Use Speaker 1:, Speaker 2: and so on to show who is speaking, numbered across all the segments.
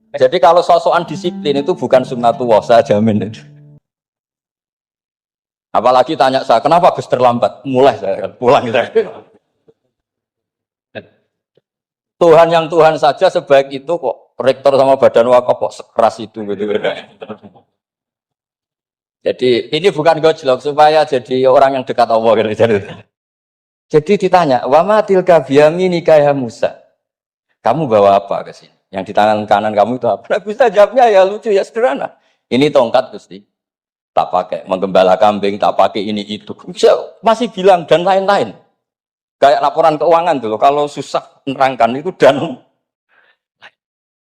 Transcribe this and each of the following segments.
Speaker 1: Jadi kalau sosokan disiplin itu bukan sunnatullah, saya jamin. Apalagi tanya saya, kenapa Gus terlambat? Mulai saya pulang saya. Tuhan yang Tuhan saja sebaik itu kok. Rektor sama badan wakaf kok sekeras itu gitu. Jadi ini bukan gojlok supaya jadi orang yang dekat Allah gitu. Jadi ditanya, wa ma tilka biyaminika ya Musa? Kamu bawa apa ke sini? Yang di tangan kanan kamu itu apa? Nah, bisa jawabnya ya lucu ya sederhana. Ini tongkat Gusti. Tak pakai menggembala kambing, tak pakai ini itu. Bisa masih bilang dan lain-lain. Kayak laporan keuangan dulu. Kalau susah nerangkan itu dan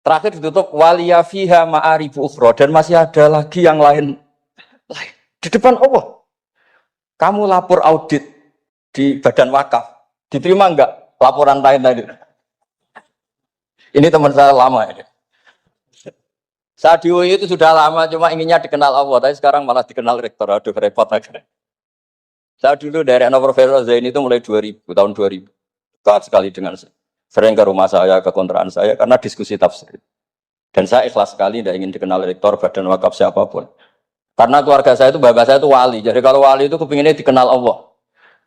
Speaker 1: terakhir ditutup waliya fiha ma'aribu ukhra dan masih ada lagi yang lain. Di depan Allah. Kamu lapor audit di badan wakaf. Diterima enggak laporan lain-lain? Ini teman saya lama ini. Saya di UI itu sudah lama, cuma inginnya dikenal Allah, tapi sekarang malah dikenal rektor. Aduh, repot aja. Saya dulu dari anak Profesor Zaini itu mulai 2000, tahun 2000. Dekat sekali dengan saya. Sering ke rumah saya, ke kontrakan saya, karena diskusi tafsir. Dan saya ikhlas sekali, tidak ingin dikenal rektor, badan wakaf siapapun. Karena keluarga saya itu, bapak saya itu wali. Jadi kalau wali itu kepinginnya dikenal Allah.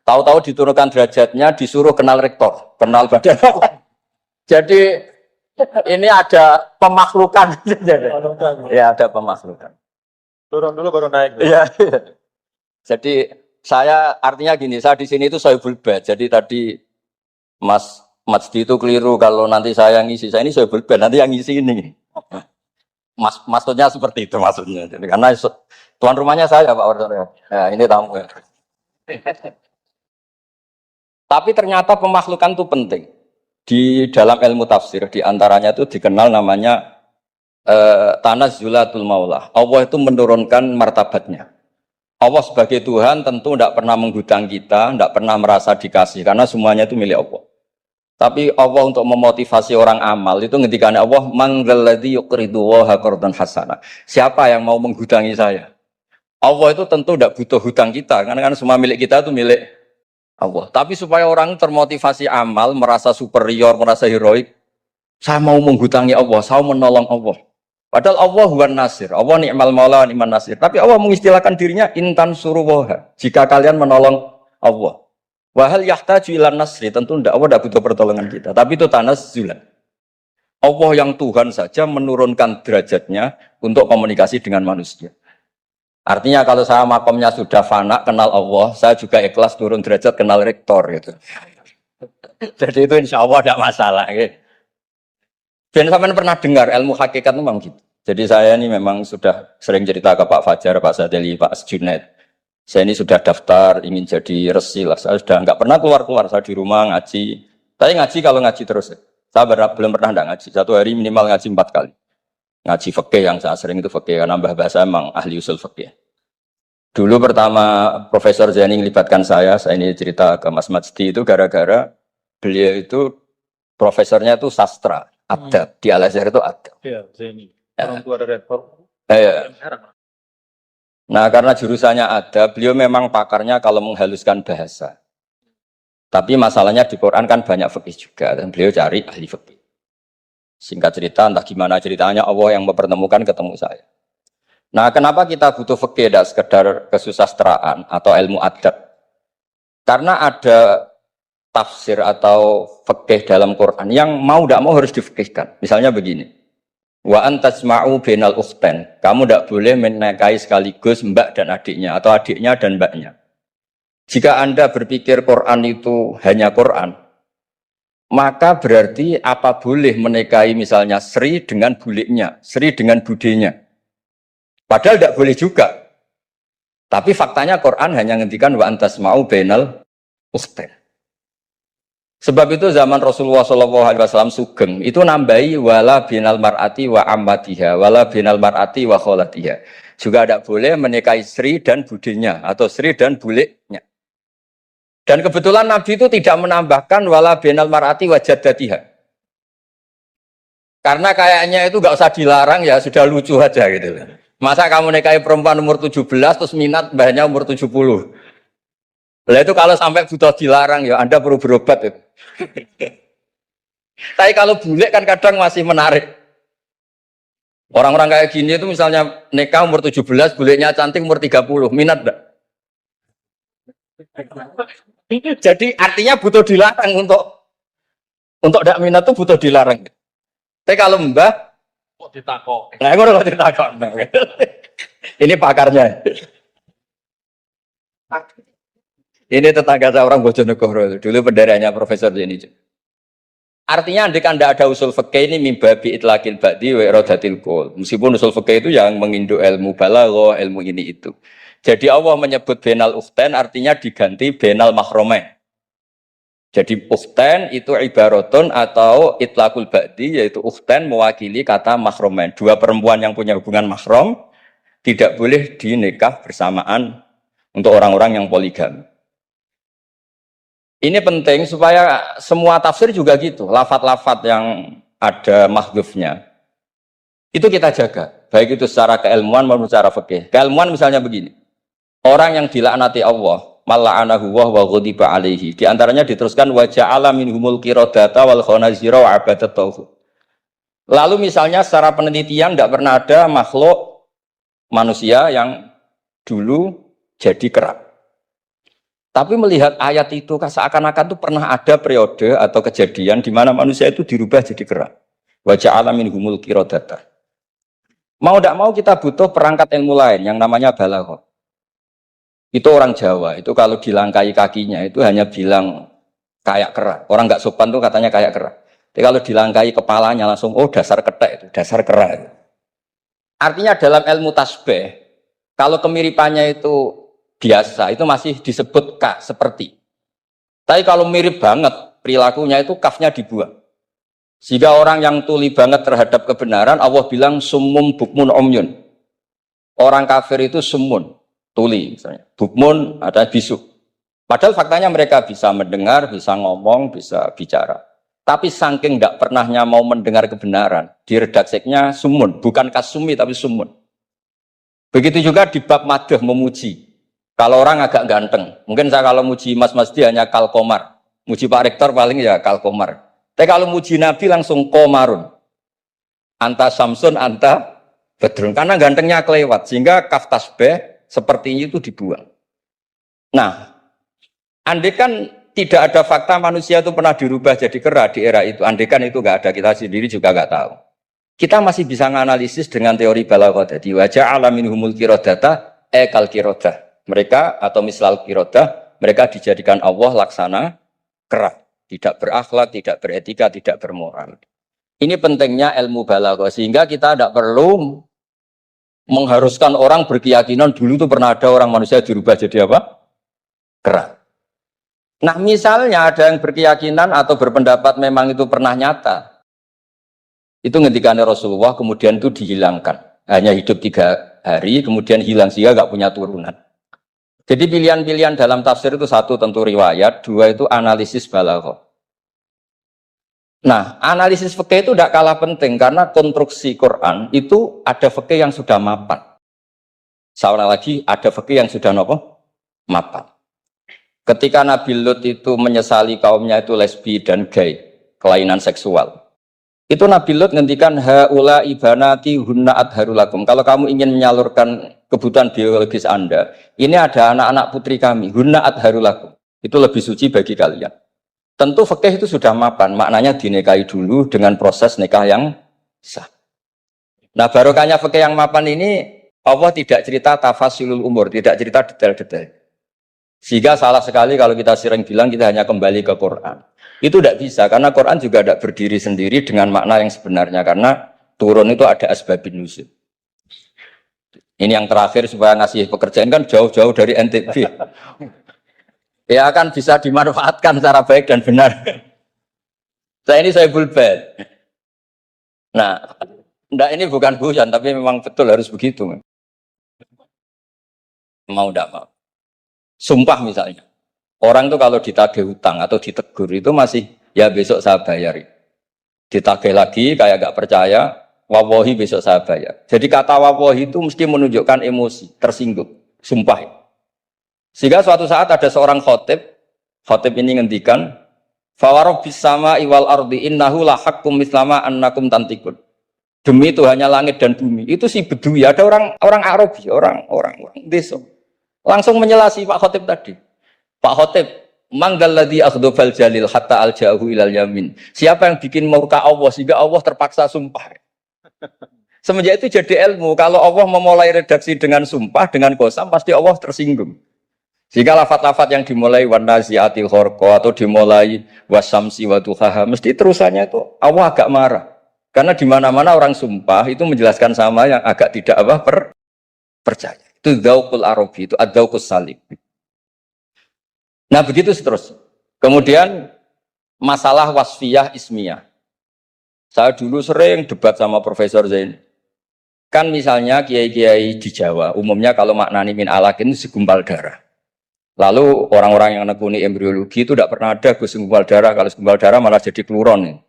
Speaker 1: Tahu-tahu diturunkan derajatnya, disuruh kenal rektor, kenal badan wakaf. Jadi ini ada pemakhlukan. Ya, ada pemakhlukan.
Speaker 2: Turun dulu baru naik.
Speaker 1: Iya. Jadi saya artinya gini, saya di sini itu Sohibul Bait. Jadi tadi Mas Majdi itu keliru kalau nanti saya ngisi. Saya ini Sohibul Bait, nanti yang ngisi ini. Maksudnya seperti itu maksudnya. Jadi, karena tuan rumahnya saya Pak Wardoyo. Ya, ini tamu ya. Tapi ternyata pemakhlukan itu penting. Di dalam ilmu tafsir, di antaranya itu dikenal namanya Tanazzulatul Maulah. Allah itu menurunkan martabatnya. Allah sebagai Tuhan tentu tidak pernah menghutang kita, tidak pernah merasa dikasih, karena semuanya itu milik Allah. Tapi Allah untuk memotivasi orang amal, itu ketika Allah, Man dzalladzi yuqridu Allaha qardan hasana. Siapa yang mau menghutangi saya? Allah itu tentu tidak butuh hutang kita, karena kan semua milik kita itu milik Allah. Tapi supaya orang termotivasi amal, merasa superior, merasa heroik, saya mau menghutangi Allah, saya mau menolong Allah. Padahal Allah huwan nasir, Allah ni'mal maula ni'man nasir. Tapi Allah mengistilahkan dirinya intan suruwaha, jika kalian menolong Allah. Wahal yahtaju ilan nasri, tentu tidak, Allah tidak butuh pertolongan kita. Tapi itu tanazzulan. Allah yang Tuhan saja menurunkan derajatnya untuk komunikasi dengan manusia. Artinya kalau saya makomnya sudah fana, kenal Allah, saya juga ikhlas turun derajat kenal rektor gitu. Jadi itu insya Allah tidak masalah. Gitu. Dan sampai pernah dengar ilmu hakikat itu memang gitu. Jadi saya ini memang sudah sering cerita ke Pak Fajar, Pak Sadeli, Pak Junaid. Saya ini sudah daftar, ingin jadi resi lah. Saya sudah nggak pernah keluar-keluar, saya di rumah ngaji. Saya ngaji kalau ngaji terus. Saya belum pernah nggak ngaji. Satu hari minimal ngaji 4 kali. Ngaji fikih yang saya sering itu fikih, karena mbah bahasa emang ahli usul fikih. Dulu pertama Profesor Zaini melibatkan saya ini cerita ke Mas Majdi itu gara-gara beliau itu profesornya itu sastra, adab, di Al-Azhar itu adab.
Speaker 2: Iya, Zaini. Orang tua dari rektor.
Speaker 1: Nah karena jurusannya adab, beliau memang pakarnya kalau menghaluskan bahasa. Tapi masalahnya di Quran kan banyak fikih juga, dan beliau cari ahli fikih. Singkat cerita, entah gimana ceritanya Allah yang mempertemukan ketemu saya. Nah, kenapa kita butuh fikih, tidak sekedar kesusastraan atau ilmu adab? Karena ada tafsir atau fikih dalam Quran yang mau tidak mau harus difikihkan. Misalnya begini, wa antasma'u bainal ukhtain. Kamu tidak boleh menikahi sekaligus mbak dan adiknya atau adiknya dan mbaknya. Jika Anda berpikir Quran itu hanya Quran, maka berarti apa boleh menikahi misalnya Sri dengan buliknya, Sri dengan budenya. Padahal tidak boleh juga. Tapi faktanya Quran hanya ngendikan wa antasma'u bainal ukhtain. Sebab itu zaman Rasulullah SAW sugeng itu nambahi wala binal mar'ati wa ammatiha, wala binal mar'ati wa kholatiha. Juga tidak boleh menikahi Sri dan budenya atau Sri dan buliknya. Dan kebetulan Nabi itu tidak menambahkan wala binal mar'ati wa jaddatiha. Karena kayaknya itu nggak usah dilarang ya, sudah lucu aja gitu. Masa kamu nikahi perempuan umur 17 terus minat mbahnya umur 70. Lah itu kalau sampai butuh dilarang ya Anda perlu berobat itu. Tapi kalau bule kan kadang masih menarik. Orang-orang kayak gini itu misalnya nikah umur 17, bulenya cantik umur 30, minat enggak? Jadi artinya butuh dilarang untuk tidak minat tuh butuh dilarang. Tapi kalau mbah,
Speaker 2: Kok ditakok?
Speaker 1: nah ngono kok ditakon. Ini pakarnya. Ini tetangga saya orang Bojonegoro. Dulu bendaranya Profesor Zeni. Artinya andai kan tidak ada usul fikih ini mimbabi itlaqil ba'di wa iradatil qaul. Meskipun usul fikih itu yang menginduk ilmu balaghah, ilmu ini itu. Jadi Allah menyebut benal ukhtain artinya diganti benal mahromain. Jadi ukhtain itu ibaratun atau itlaqul ba'di yaitu ukhtain mewakili kata mahromain. Dua perempuan yang punya hubungan mahram tidak boleh dinikah bersamaan untuk orang-orang yang poligami. Ini penting supaya semua tafsir juga gitu. Lafat-lafat yang ada mahdzufnya itu kita jaga. Baik itu secara keilmuan maupun secara fikih. Keilmuan misalnya begini. Orang yang dilaknati Allah, mala'anahu wa ghadiba alaihi. Di antaranya diteruskan wa ja'ala minhumul qiradata wal khanazira wa abadat tauhid. Lalu misalnya secara penelitian tidak pernah ada makhluk manusia yang dulu jadi kera. Tapi melihat ayat itu seakan-akan itu pernah ada periode atau kejadian di mana manusia itu dirubah jadi kera. Wa ja'ala minhumul qiradata. Mau tidak mau kita butuh perangkat ilmu lain yang namanya balaghah. Itu orang Jawa, itu kalau dilangkai kakinya itu hanya bilang kayak kera. Orang nggak sopan tuh katanya kayak kera. Tapi kalau dilangkai kepalanya langsung, oh dasar ketek itu, dasar kera itu. Artinya dalam ilmu tasbih, kalau kemiripannya itu biasa, itu masih disebut ka, seperti. Tapi kalau mirip banget, perilakunya itu kafnya dibuang. Sehingga orang yang tuli banget terhadap kebenaran, Allah bilang summum bukmun umyun. Orang kafir itu summun, tuli misalnya. Bukmun ada bisu. Padahal faktanya mereka bisa mendengar, bisa ngomong, bisa bicara. Tapi saking tidak pernahnya mau mendengar kebenaran, di redakseknya sumun, bukan kasumi tapi sumun. Begitu juga di bab madah memuji. Kalau orang agak ganteng, mungkin saya kalau muji Mas Masdi hanya kalkomar, muji Pak Rektor paling ya kalkomar. Tapi kalau muji Nabi langsung komarun, anta samsun, anta bedrun, karena gantengnya kelewat, sehingga kaf tasbih seperti itu dibuang. Nah, andai kan tidak ada fakta manusia itu pernah dirubah jadi kera di era itu. Andekan itu nggak ada, kita sendiri juga nggak tahu. Kita masih bisa menganalisis dengan teori balaghah tadi. Wajah alamin humul kirodata ekal kirodah. Mereka atau mislal kirodah, mereka dijadikan Allah laksana kera. Tidak berakhlak, tidak beretika, tidak bermoral. Ini pentingnya ilmu balaghah. Sehingga kita tidak perlu mengharuskan orang berkeyakinan dulu itu pernah ada orang manusia dirubah jadi apa? Kera. Nah misalnya ada yang berkeyakinan atau berpendapat memang itu pernah nyata, itu ngendikannya Rasulullah kemudian itu dihilangkan, hanya hidup 3 hari kemudian hilang sehingga nggak punya turunan. Jadi pilihan-pilihan dalam tafsir itu satu tentu riwayat, dua itu analisis balaghah. Nah analisis fikih itu tidak kalah penting karena konstruksi Quran itu ada fikih yang sudah mapan. Seorang lagi ada fikih yang sudah mapan. Ketika Nabi Lut itu menyesali kaumnya itu lesbi dan gay, kelainan seksual. Itu Nabi Lut ngendikan haula ibanati hunna adharulakum. Kalau kamu ingin menyalurkan kebutuhan biologis Anda, ini ada anak-anak putri kami, hunna adharulakum. Itu lebih suci bagi kalian. Tentu fikih itu sudah mapan, maknanya dinikahi dulu dengan proses nikah yang sah. Nah, barokahnya fikih yang mapan ini Allah tidak cerita tafasilul umur, tidak cerita detail-detail. Sehingga salah sekali kalau kita sering bilang kita hanya kembali ke Quran. Itu tidak bisa, karena Quran juga tidak berdiri sendiri dengan makna yang sebenarnya. Karena turun itu ada asbabun nuzul. Ini yang terakhir supaya ngasih pekerjaan kan jauh-jauh dari NTB. Ya kan bisa dimanfaatkan secara baik dan benar. Saya bulbet. Nah, enggak ini bukan guyon, tapi memang betul harus begitu. Mau tidak mau. Sumpah misalnya, orang itu kalau ditagih hutang atau ditegur itu masih, ya besok saya bayar. Ditagih lagi kayak gak percaya, wawahi besok saya bayar. Jadi kata wawahi itu mesti menunjukkan emosi, tersinggung, sumpah. Sehingga suatu saat ada seorang khotib ini ngendikan, fawarobbis sama iwal ardi innahu lahakum mislama annakum tantikun. Demi Tuhannya langit dan bumi. Itu si Bedui, ada orang Arabi, orang desa. Langsung menyelasi Pak Khotib tadi. Pak Khotib, manggalladzi akhdhafal jalil hatta alja'ahu ilal yamin. Siapa yang bikin murka Allah sehingga Allah terpaksa sumpah. Semenjak itu jadi ilmu, kalau Allah memulai redaksi dengan sumpah, dengan qasam, pasti Allah tersinggung. Jika lafat-lafat yang dimulai wanaziati khorqa atau dimulai wasamsi waduhaha, mesti terusannya itu Allah agak marah. Karena di mana-mana orang sumpah itu menjelaskan sama yang agak tidak percaya. Itu dzauqul arabi, itu ad-dzauqus salim. Nah begitu seterusnya. Kemudian masalah wasfiyah ismiyah. Saya dulu sering debat sama Profesor Zain. Kan misalnya kiai-kiai di Jawa, umumnya kalau maknani min alakin itu segumpal darah. Lalu orang-orang yang nekuni embriologi itu tidak pernah ada segumpal darah. Kalau segumpal darah malah jadi kluron.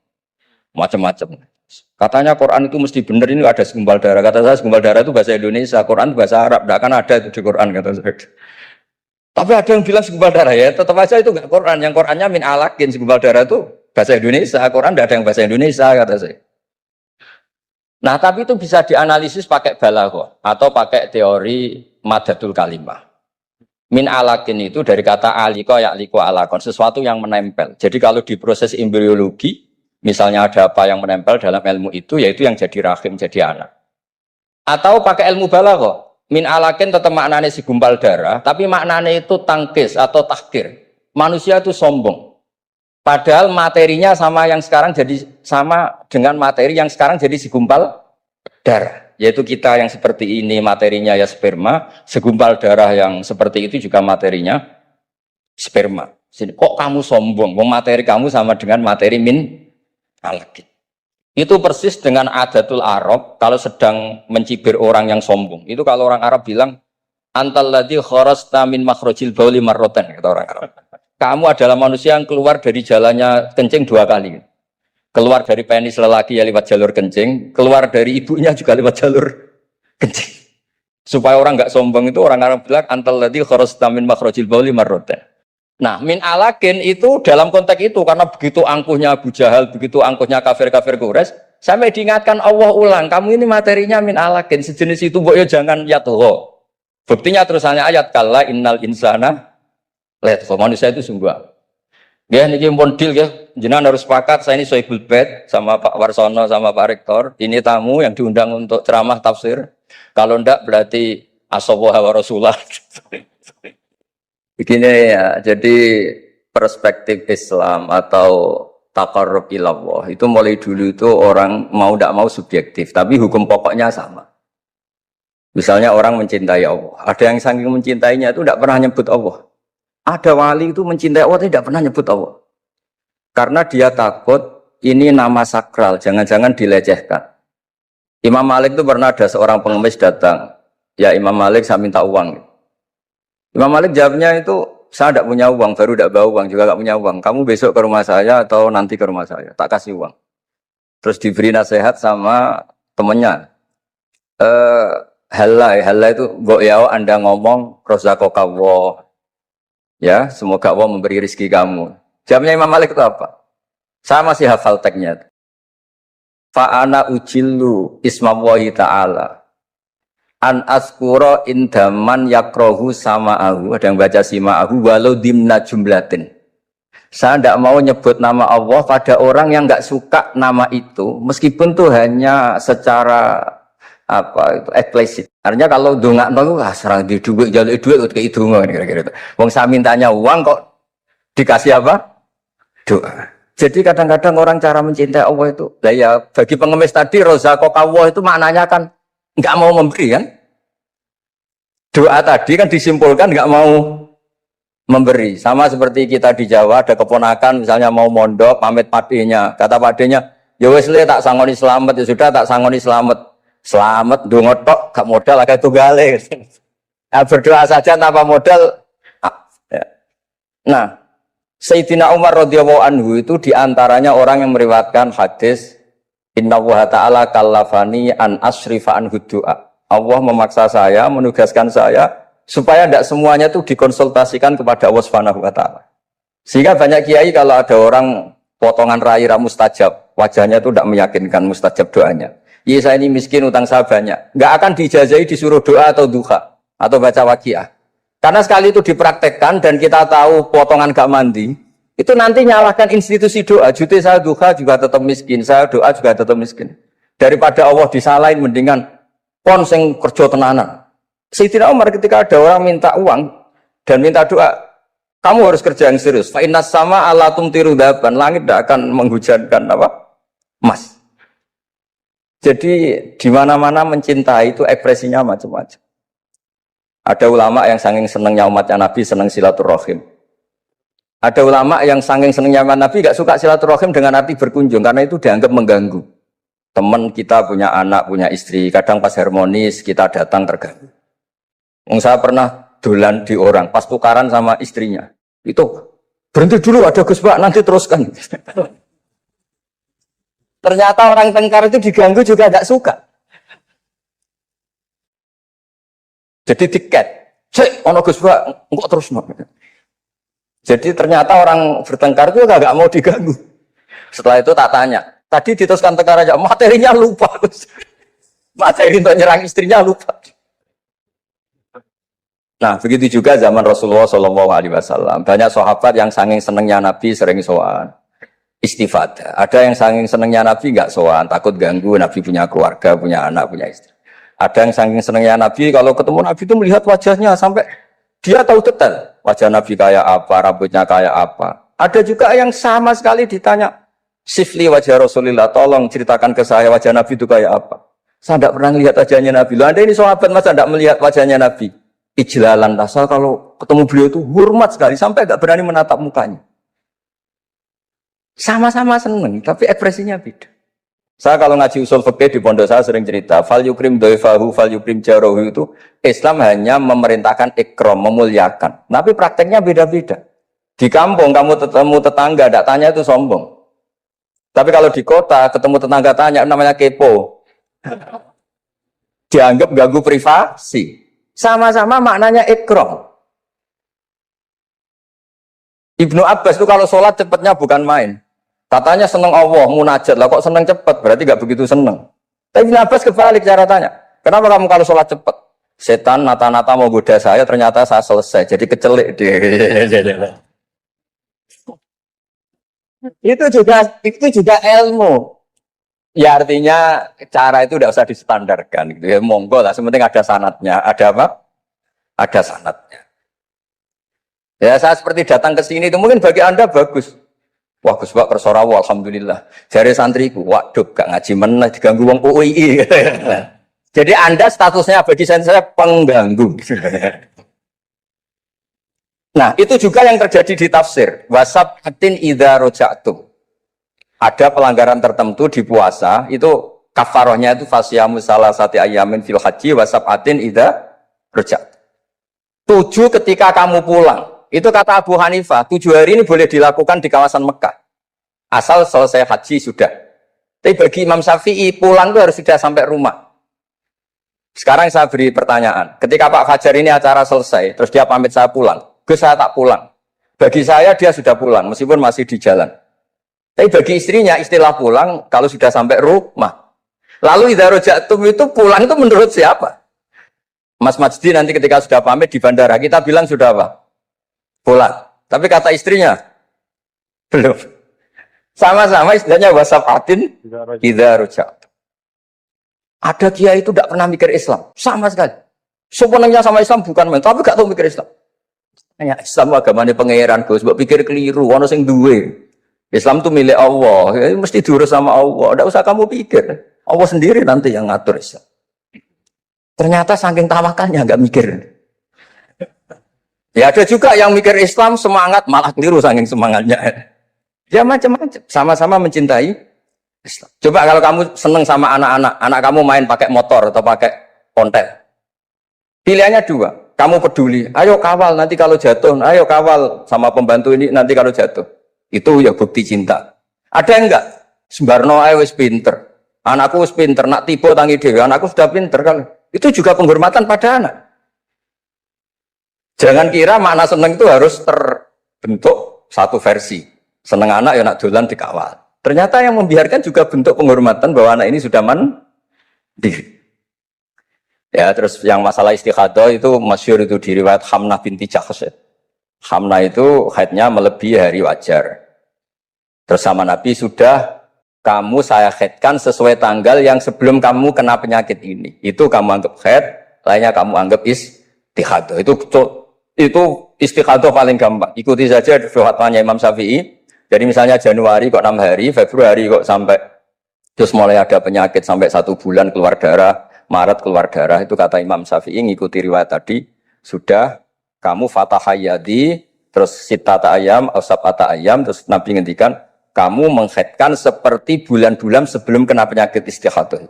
Speaker 1: Macam-macam. Katanya Quran itu mesti benar, ini ada segumpal darah. Kata saya segumpal darah itu bahasa Indonesia, Quran itu bahasa Arab. Tidak akan ada itu di Quran, kata saya. Tapi ada yang bilang segumpal darah ya, tetap aja itu enggak Quran. Yang Qurannya min alakin, segumpal darah itu bahasa Indonesia. Quran tidak ada yang bahasa Indonesia, kata saya. Nah, tapi itu bisa dianalisis pakai balaghah atau pakai teori madatul kalimah. Min alakin itu dari kata aliko ya'liko alakon, sesuatu yang menempel. Jadi kalau di proses embriologi, misalnya ada apa yang menempel dalam ilmu itu, yaitu yang jadi rahim, jadi anak. Atau pakai ilmu balaghah. Min alakin tetap maknanya segumpal darah, tapi maknanya itu tangkis atau tahkir. Manusia itu sombong. Padahal materinya sama yang sekarang jadi sama dengan materi yang sekarang jadi segumpal darah. Yaitu kita yang seperti ini materinya ya sperma, segumpal darah yang seperti itu juga materinya sperma. Kok kamu sombong? Materi kamu sama dengan materi min alakin. Itu persis dengan adatul Arab kalau sedang mencibir orang yang sombong. Itu kalau orang Arab bilang antal ladzi kharasta min makhrajil bauli marratan, kata orang Arab. Kamu adalah manusia yang keluar dari jalannya kencing 2 kali. Keluar dari penis lelaki ya lewat jalur kencing, keluar dari ibunya juga lewat jalur kencing. Supaya orang enggak sombong itu orang Arab bilang antal ladzi kharasta min makhrajil bauli marratan. Nah, min alakin itu dalam konteks itu karena begitu angkuhnya Abu Jahal, begitu angkuhnya kafir-kafir Quraisy, sampai diingatkan Allah ulang, kamu ini materinya min alakin, sejenis itu mbok yo jangan yatho. Buktinya terusannya ayat kalla innal insana layatgha, manusia itu sungguh. Ya niki pun deal ya, jenengan harus sepakat saya ini Sohibul Bait sama Pak Warsono sama Pak Rektor, ini tamu yang diundang untuk ceramah tafsir. Kalau ndak berarti asawaha wa rasulah. Begini ya, jadi perspektif Islam atau taqarrub ilallah itu mulai dulu itu orang mau tidak mau subjektif, tapi hukum pokoknya sama. Misalnya orang mencintai Allah, ada yang saking mencintainya itu tidak pernah nyebut Allah. Ada wali itu mencintai Allah tidak pernah nyebut Allah. Karena dia takut ini nama sakral, jangan-jangan dilecehkan. Imam Malik itu pernah ada seorang pengemis datang, ya Imam Malik saya minta uang. Imam Malik jawabnya itu, saya tidak punya uang, baru tidak bawa uang, juga tidak punya uang. Kamu besok ke rumah saya atau nanti ke rumah saya, tak kasih uang. Terus diberi nasihat sama temennya. Halal itu, mbok ya Anda ngomong, rozakokallah. Ya, semoga Allah memberi rezeki kamu. Jawabnya Imam Malik itu apa? Saya masih hafal teksnya. Fa'ana ujillu ismallahi ta'ala. An askuro indaman yakrohu sama'ahu. Ada yang baca sima'ahu walau dimna jumlatin. Saya tidak mau nyebut nama Allah pada orang yang nggak suka nama itu, meskipun itu hanya secara apa itu eksplisit. Artinya kalau dongakno itu serang di duit jaluk duit kayak itu kira-kira itu. Wong saya mintanya uang kok dikasih apa? Doa. Jadi kadang-kadang orang cara mencintai Allah itu, lah ya bagi pengemis tadi rozaqallah itu maknanya kan nggak mau memberi kan? Doa tadi kan disimpulkan nggak mau memberi. Sama seperti kita di Jawa ada keponakan misalnya mau mondok pamit padenya, kata padenya, ya wis le tak sangoni selamat, ya sudah tak sangoni selamat. Selamat dongo tok gak modal agak tunggale. Nah, berdoa saja tanpa modal. Ya. Nah, Sayyidina Umar radhiyallahu anhu itu diantaranya orang yang meriwayatkan hadis Innallaha ta'ala kallafani an asrifa an du'a. Allah memaksa saya, menugaskan saya supaya tidak semuanya itu dikonsultasikan kepada Allah Subhanahu wa taala. Sehingga banyak kiai kalau ada orang potongan rai mustajab, wajahnya itu tidak meyakinkan mustajab doanya. Iya saya ini miskin, utang saya banyak. Nggak akan dijazahi disuruh doa atau duha atau baca waqiah. Karena sekali itu dipraktekkan dan kita tahu potongan gak mandi, itu nanti nyalahkan institusi doa. Jute saya duha juga tetap miskin, saya doa juga tetap miskin. Daripada Allah disalahin, mendingan pon sing kerja tenanan. Sayyidina Umar ketika ada orang minta uang dan minta doa, kamu harus kerja yang serius. Fa innas sama ala tumtiru daban, langit tidak akan menghujankan apa? Emas. Jadi di mana-mana mencintai itu ekspresinya macam-macam. Ada ulama yang saking senengnya umatnya Nabi, seneng silaturahim. Ada ulama yang saking senengnya umat Nabi gak suka silaturahim dengan arti berkunjung karena itu dianggap mengganggu. Teman kita punya anak, punya istri, kadang pas harmonis kita datang terganggu. Saya pernah dolan di orang, pas tukaran sama istrinya. Itu berhenti dulu ada Gus Pak, nanti teruskan. Ternyata orang tengkar itu diganggu juga gak suka. Jadi tiket, cek, ono Gus Pak, kok terus no. Jadi ternyata orang bertengkar itu gak mau diganggu. Setelah itu tak tanya, tadi diteruskan tengkar aja, materinya lupa. Materi untuk nyerang istrinya lupa. Nah, begitu juga zaman Rasulullah SAW. Banyak sahabat yang saking senengnya Nabi sering sowan, istifadah. Ada yang saking senengnya Nabi nggak sowan, takut ganggu. Nabi punya keluarga, punya anak, punya istri. Ada yang saking senengnya Nabi, kalau ketemu Nabi itu melihat wajahnya sampai dia tahu detail wajah Nabi kayak apa, rambutnya kayak apa. Ada juga yang sama sekali ditanya, sifli wajah Rasulullah, tolong ceritakan ke saya wajah Nabi itu kayak apa. Saya tidak pernah melihat wajahnya Nabi. Loh, Anda ini sahabat masa tidak melihat wajahnya Nabi? Ijlalan tasal kalau ketemu beliau itu hormat sekali sampai gak berani menatap mukanya. Sama-sama seneng, tapi ekspresinya beda. Saya kalau ngaji usul fikih di pondok saya sering cerita, fal yukrim dhaifahu fal yukrim jarahu itu Islam hanya memerintahkan ikram, memuliakan. Tapi prakteknya beda-beda. Di kampung kamu ketemu tetangga, tidak tanya itu sombong. Tapi kalau di kota ketemu tetangga tanya, namanya kepo. Dianggap ganggu privasi. Sama-sama maknanya ikram. Ibnu Abbas itu kalau sholat cepatnya bukan main. Katanya seneng Allah, munajat lah kok seneng cepat, berarti gak begitu seneng. Tapi Ibnu Abbas kebalik cara tanya. Kenapa kamu kalau sholat cepat? Setan nata-nata mau goda saya, ternyata saya selesai. Jadi kecelik. Itu juga ilmu. Ya artinya cara itu tidak usah distandarkan gitu ya, monggo lah, sementing ada sanatnya. Ada apa? Ada sanatnya. Ya saya seperti datang ke sini itu mungkin bagi Anda bagus. Wah Gus Pak persorawa alhamdulillah. Jari santriku, waduh gak ngaji meneh diganggu wong UII. Jadi Anda statusnya bagi saya pengganggu. Nah, itu juga yang terjadi di tafsir. Wasab'atin idza raja'tum. Ada pelanggaran tertentu di puasa, itu kafarohnya itu fasyamu salasati ayamin fil haji wasab'atin idza raja'tum. 7 ketika kamu pulang. Itu kata Abu Hanifah, 7 hari ini boleh dilakukan di kawasan Mekah. Asal selesai haji sudah. Tapi bagi Imam Syafi'i, pulang itu harus sudah sampai rumah. Sekarang saya beri pertanyaan. Ketika Pak Fajar ini acara selesai, terus dia pamit saya pulang. Gus saya tak pulang. Bagi saya dia sudah pulang, meskipun masih di jalan. Tapi bagi istrinya, istilah pulang kalau sudah sampai rumah. Lalu idza raja'tum itu pulang itu menurut siapa? Mas Majdi nanti ketika sudah pamit di bandara, kita bilang sudah apa? Pulang. Tapi kata istrinya, belum. Sama-sama istilahnya wasab'atin idza raja'tum. Ada kiai itu tidak pernah mikir Islam. Sama sekali. Sebenarnya sama Islam bukan main, tapi gak tahu mikir Islam. Ya, Islam agamanya pangeran, Gus. Mbok pikir keliru, ono sing duwe. Islam itu milik Allah, ya, mesti diurus sama Allah. Tidak usah kamu pikir. Allah sendiri nanti yang ngatur Islam. Ternyata saking tawakalnya nggak mikir. Ya ada juga yang mikir Islam semangat, malah keliru saking semangatnya. Ya macam-macam. Sama-sama mencintai Islam. Coba kalau kamu seneng sama anak-anak, anak kamu main pakai motor atau pakai ontel. Pilihannya 2. Kamu peduli, ayo kawal nanti kalau jatuh, ayo kawal sama pembantu ini nanti kalau jatuh. Itu ya bukti cinta. Ada yang enggak? Sembarno ae wis pinter. Anakku wis pinter, nak tiba tangi dhewe, anakku sudah pinter kan. Itu juga penghormatan pada anak. Jangan kira makna seneng itu harus terbentuk satu versi. Seneng anak ya nak dolan dikawal. Ternyata yang membiarkan juga bentuk penghormatan bahwa anak ini sudah Ya, terus yang masalah istikhadah itu masyhur itu di riwayat Hamnah binti Jahsh. Hamnah itu haidnya melebihi hari wajar. Terus sama Nabi sudah kamu saya haidkan sesuai tanggal yang sebelum kamu kena penyakit ini. Itu kamu anggap haid, lainnya kamu anggap istikhadah. Itu istikhadah paling gampang. Ikuti saja fatwanya Imam Syafi'i. Jadi misalnya Januari kok 6 hari, Februari kok sampai terus mulai ada penyakit sampai 1 bulan keluar darah, Maret keluar darah, itu kata Imam Syafi'i ngikuti riwayat tadi, sudah kamu fatahayadi, terus sitata ayam, ausapata ayam, terus Nabi ngendikan, kamu menghaidkan seperti bulan-bulan sebelum kena penyakit istihadah.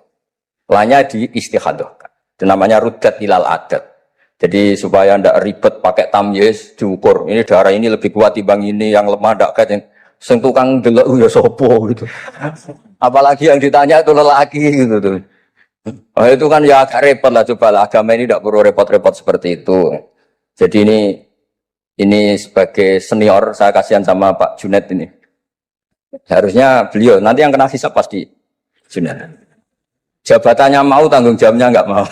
Speaker 1: Lainnya di istihadah. Itu namanya rudat ilal adat. Jadi supaya tidak ribet pakai tamyiz diukur. Ini darah ini lebih kuat dibanding ini, yang lemah tidak kayak yang tukang delok ya sopo gitu. Apalagi yang ditanya itu lelaki gitu tuh. Oh, itu kan ya agak repot lah, cobalah agama ini tidak perlu repot-repot seperti itu. Jadi ini sebagai senior saya kasihan sama Pak Junet ini. Harusnya beliau nanti yang kena hisab pasti Junet. Jabatannya mau, tanggung jawabnya nggak mau.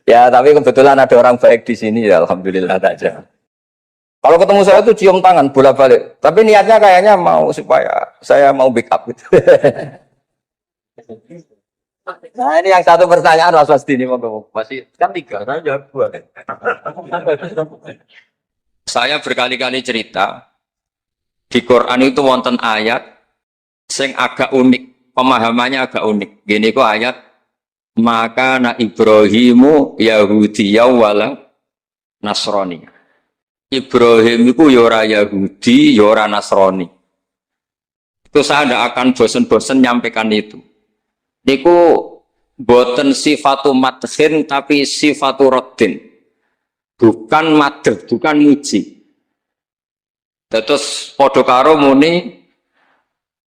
Speaker 1: Ya tapi kebetulan ada orang baik di sini ya, alhamdulillah saja. Kalau ketemu saya tuh cium tangan bolak-balik. Tapi niatnya kayaknya mau supaya saya mau backup gitu. Nah ini yang satu pertanyaan Mas Wasdi ini masih kan 3, saya jawab 2 kan. Saya berkali-kali cerita di Quran itu wonten ayat sing agak unik, pemahamannya agak unik. Gini kok ayat maka na Ibrahimu Yahudiyya wala Nasrani. Ibrahim itu yora Yahudi, yora Nasrani. Itu saya tidak akan bosan-bosan nyampaikan itu. Niku boten sifatu madhin tapi sifatu raddin. Bukan madh, bukan muji. Terus padha karo muni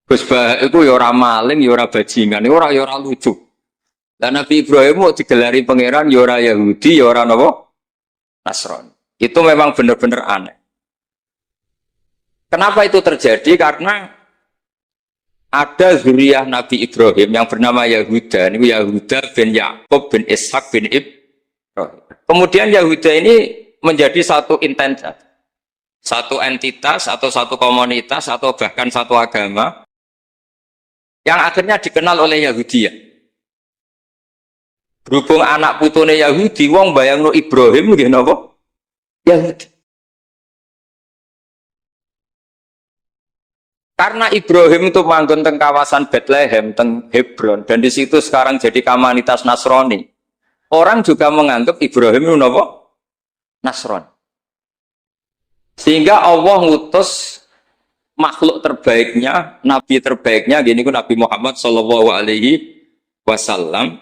Speaker 1: Gus Bah iku ya ora maling, ya ora bajingan, ya ora lucu. Lah Nabi Ibrahim mau digelari pangeran ya ora Yahudi, ya ora napa? Nasrani. Itu memang benar-benar aneh. Kenapa itu terjadi? Karena ada zuriyah Nabi Ibrahim yang bernama Yahuda. Ini Yahuda bin Yakub bin Ishak bin Ibrahim. Kemudian Yahuda ini menjadi satu intensitas, satu entitas atau satu komunitas atau bahkan satu agama yang akhirnya dikenal oleh Yahudiyah. Berhubung anak putune Yahudi, wong bayangno Ibrahim nggih napa? Yahudi. Karena Ibrahim itu manggon teng kawasan Bethlehem, teng Hebron, dan di situ sekarang jadi komunitas Nasrani. Orang juga menganggap Ibrahim itu napa? Nasrani. Sehingga Allah ngutus makhluk terbaiknya, nabi terbaiknya, gini ku Nabi Muhammad Shallallahu Alaihi Wasallam.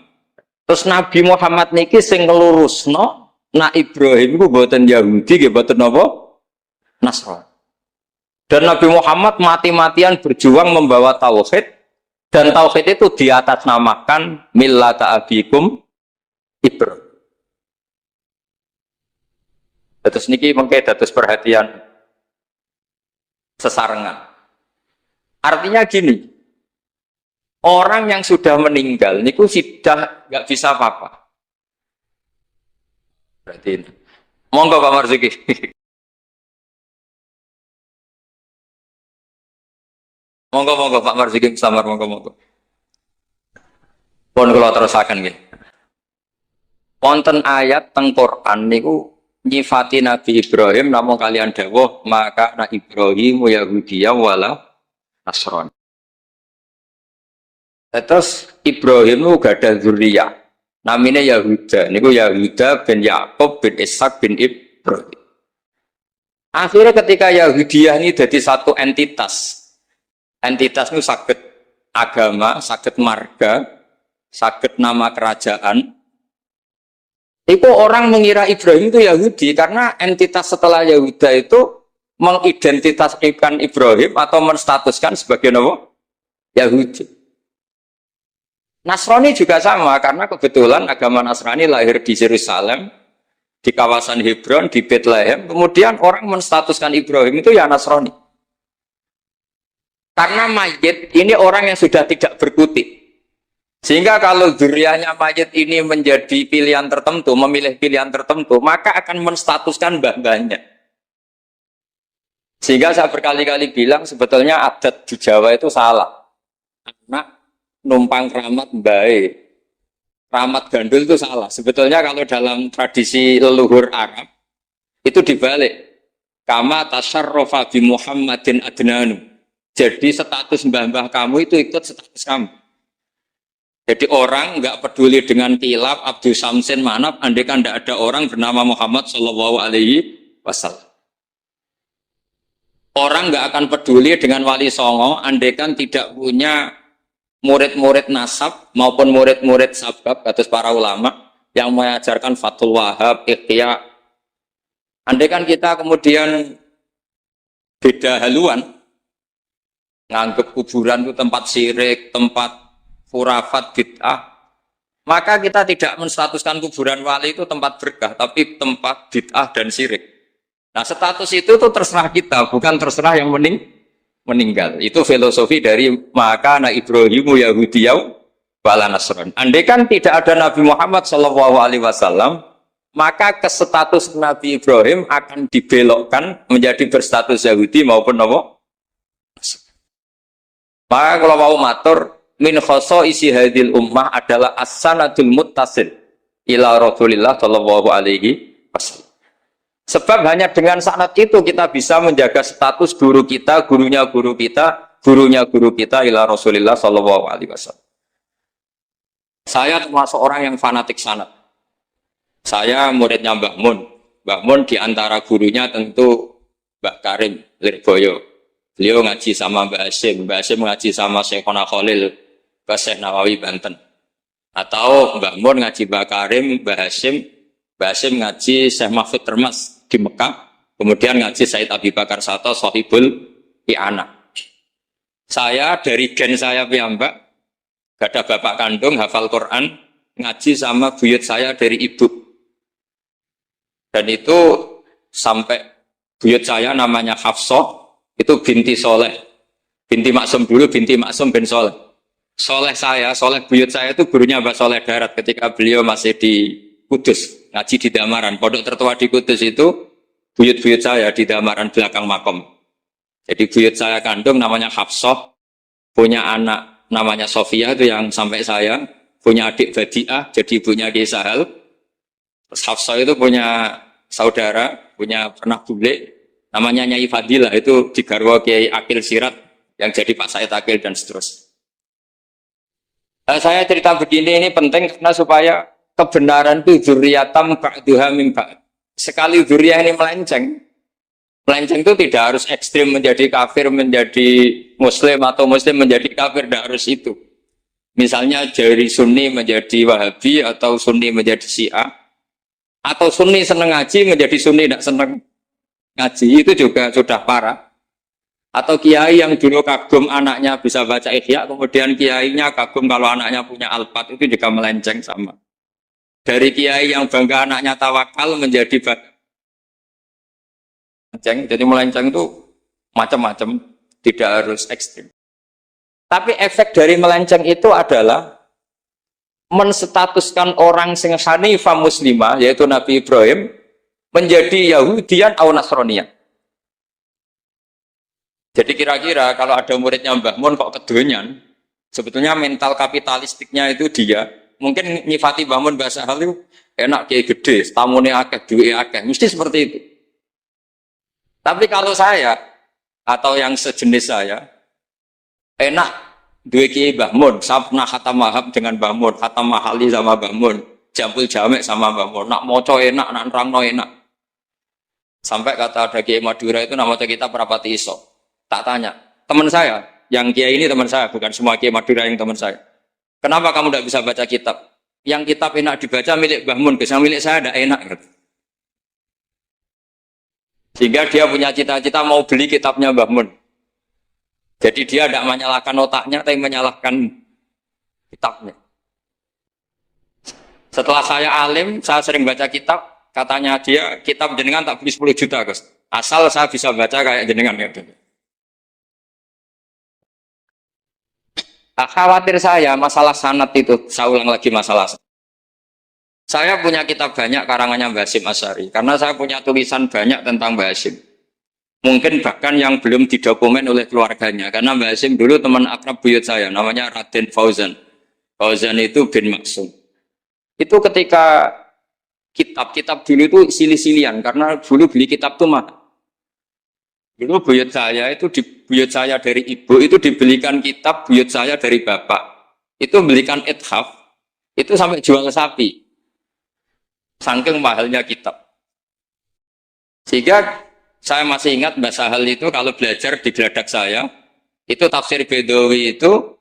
Speaker 1: Terus Nabi Muhammad niki sing ngelurusno, nah Ibrahim itu buatan Yahudi, buatan napa? Nasrani. Dan Nabi Muhammad mati-matian berjuang membawa tauhid, dan tauhid itu diatasnamakan millata abikum Ibrahim. Terus niki mengke dados perhatian sesarengan. Artinya gini, orang yang sudah meninggal niku sudah nggak bisa apa-apa. Berarti monggo Pak Marzuki. Monggo Pak Marzuki samar monggo. Pun kula terusaken nggih. Wonten ayat teng Quran niku nyifati Nabi Ibrahim namun kalian dawuh maka na Ibrahim Yahudiyya wala Nasrani. Terus Ibrahim itu gak ada zuriyah. Namanya Yahuda. Niku Yahuda bin Yakub bin Ishak bin Ibrahim. Akhirnya ketika Yahudiyah ini jadi satu entitas. Entitas itu sakit agama, sakit marga, sakit nama kerajaan. Itu orang mengira Ibrahim itu Yahudi karena entitas setelah Yahuda itu mengidentitaskan Ibrahim atau menstatuskan sebagai nama Yahudi. Nasrani juga sama karena kebetulan agama Nasrani lahir di Yerusalem, di kawasan Hebron, di Bethlehem. Kemudian orang menstatuskan Ibrahim itu ya Nasrani. Karena mayit ini orang yang sudah tidak berkutik. Sehingga kalau dzurriyyahnya mayit ini menjadi pilihan tertentu, memilih pilihan tertentu, maka akan menstatuskan mbah-mbahnya. Sehingga saya berkali-kali bilang sebetulnya adat di Jawa itu salah. Anak numpang keramat baik, keramat gandul itu salah. Sebetulnya kalau dalam tradisi leluhur Arab itu dibalik. Kama tasyarrafa bi Muhammadin adnanu. Jadi status mbah-mbah kamu itu ikut status kamu. Jadi orang nggak peduli dengan kilap Abdul Samsin Manaf, andai kan tidak ada orang bernama Muhammad Shallallahu Alaihi Wasallam. Orang nggak akan peduli dengan Wali Songo, andai kan tidak punya murid-murid nasab maupun murid-murid sabab, kata para ulama yang mengajarkan Fathul Wahab, Ikhya. Andai kan kita kemudian beda haluan, nganggep kuburan itu tempat syirik, tempat khurafat, bid'ah, maka kita tidak menstatuskan kuburan wali itu tempat berkah, tapi tempat bid'ah dan syirik. Nah, status itu tuh terserah kita, bukan terserah yang meninggal. Itu filosofi dari maka na Ibrahimu Yahudiyau wala Nasran. Andai kan tidak ada Nabi Muhammad Shallallahu Alaihi Wasallam, maka status Nabi Ibrahim akan dibelokkan menjadi berstatus Yahudi maupun apa? Maka kalau mau matur, min isi hadil ummah adalah as-sanadul muttasil ila Rasulillah sallallahu alaihi wasallam. Sebab hanya dengan sanad itu kita bisa menjaga status guru kita, gurunya guru kita, gurunya guru kita ila Rasulillah sallallahu alaihi wasallam. Saya termasuk orang yang fanatik sanad. Saya muridnya Mbah Mun. Mbah Mun diantara gurunya tentu Mbah Karim Lirboyo. Beliau ngaji sama Mbah Hasyim ngaji sama Syekhona Khalil ke Syekh Nawawi Banten. Atau Mbah Mun ngaji Mbah Karim, Mbah Hasyim ngaji Syekh Mahfud Termas di Mekah, kemudian ngaji Said Abi Bakar Sato Sohibul I'ana. Saya dari gen saya piyambak, gak ada bapak kandung, hafal Quran, ngaji sama buyut saya dari ibu. Dan itu sampai buyut saya namanya Hafsah, itu binti Soleh. Binti Maksum dulu, binti Maksum bin Soleh. Soleh buyut saya itu gurunya Mbak Soleh Darat ketika beliau masih di Kudus, ngaji di Damaran. Pondok tertua di Kudus itu buyut-buyut saya di Damaran belakang makom. Jadi buyut saya kandung namanya Hafsah, punya anak namanya Sofia itu yang sampai saya, punya adik Badi'ah, jadi ibunya Ki Sahal. Terus Hafsah itu punya saudara, punya pernah bule, namanya Nyai Fadilah, itu digarwa Kiai Akil Sirat, yang jadi Pak Said Akil dan seterusnya. Saya cerita begini ini penting karena supaya kebenaran itu dzurriyatam ba'duha min ba'd. Sekali dzurriyah ini melenceng itu tidak harus ekstrim menjadi kafir, menjadi muslim, atau muslim menjadi kafir, tidak harus itu. Misalnya dari Sunni menjadi Wahabi, atau Sunni menjadi Syiah, atau Sunni senang ngaji menjadi Sunni tidak senang ngaji, itu juga sudah parah. Atau kiai yang dulu kagum anaknya bisa baca Ihya, kemudian kiainya kagum kalau anaknya punya Alfat, itu juga melenceng sama. Dari kiai yang bangga anaknya tawakal menjadi melenceng. Jadi melenceng itu macam-macam, tidak harus ekstrim. Tapi efek dari melenceng itu adalah menstatuskan orang sing hanifah muslimah, yaitu Nabi Ibrahim, menjadi Yahudian atau Nasranian. Jadi kira-kira kalau ada muridnya Mbah Mun kok kedonyan, sebetulnya mental kapitalistiknya itu dia, mungkin nyifati Mbah Mun bahasa hal itu enak kayak gede, tamune akeh, duwe akeh, mesti seperti itu. Tapi kalau saya atau yang sejenis saya, enak duwe Kiai Mbah Mun, saya pernah khatam Wahab dengan Mbah Mun, khatam Mahali sama Mbah Mun, Jampul Jamek sama Mbah Mun, nak moco enak, nak nerangno enak. Sampai kata ada Kiai Madura itu nama kita Prapati Iso. Tak tanya, teman saya, yang Kiai ini teman saya, bukan semua Kiai Madura yang teman saya. Kenapa kamu tidak bisa baca kitab? Yang kitab enak dibaca milik Mbah Mun, yang milik saya tidak enak. Sehingga dia punya cita-cita mau beli kitabnya Mbah Mun. Jadi dia tidak menyalahkan otaknya, tapi menyalahkan kitabnya. Setelah saya alim, saya sering baca kitab, katanya dia, kitab jenengan tak beli 10 juta, Gus. Asal saya bisa baca kayak jenengan. Gitu. Khawatir saya masalah sanad itu, saya ulang lagi masalah. Saya punya kitab banyak karangannya Mbah Hasyim Asy'ari, karena saya punya tulisan banyak tentang Mbah Hasyim. Mungkin bahkan yang belum didokumen oleh keluarganya, karena Mbah Hasyim dulu teman akrab buyut saya, namanya Raden Fauzan. Fauzan itu bin Maksum. Itu ketika kitab-kitab dulu itu silih-silihan, karena dulu beli kitab tuh mahal. Dulu buyut saya itu buyut saya dari ibu itu dibelikan kitab buyut saya dari bapak. Itu belikan ithaf, itu sampai jual sapi. Saking mahalnya kitab. Sehingga saya masih ingat Mbah Sahal itu kalau belajar di geladak saya, itu tafsir Bedawi itu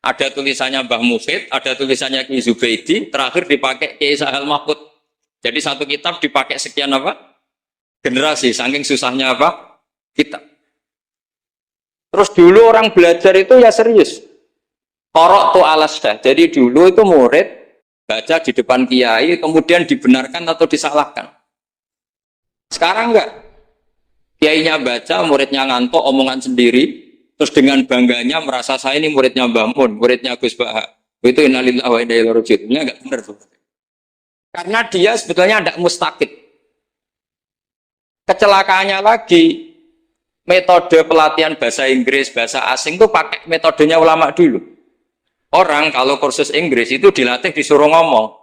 Speaker 1: ada tulisannya Mbah Mufid, ada tulisannya Ki Zubaidi, terakhir dipakai Ki Sahal Mahfud. Jadi satu kitab dipakai sekian apa? Generasi, saking susahnya apa? Kitab. Terus dulu orang belajar itu ya serius. Korok tu alasdah. Jadi dulu itu murid baca di depan kiai, kemudian dibenarkan atau disalahkan. Sekarang enggak. Kiainya baca, muridnya ngantuk, omongan sendiri, terus dengan bangganya merasa saya ini muridnya Mbah Mun, muridnya Gus Baha. Itu innalillahi wa inna ilaihi raji'un. Ini enggak benar tuh. Karena dia sebetulnya tidak mustakid. Kecelakaannya lagi, metode pelatihan bahasa Inggris, bahasa asing itu pakai metodenya ulama dulu. Orang kalau kursus Inggris itu dilatih disuruh ngomong.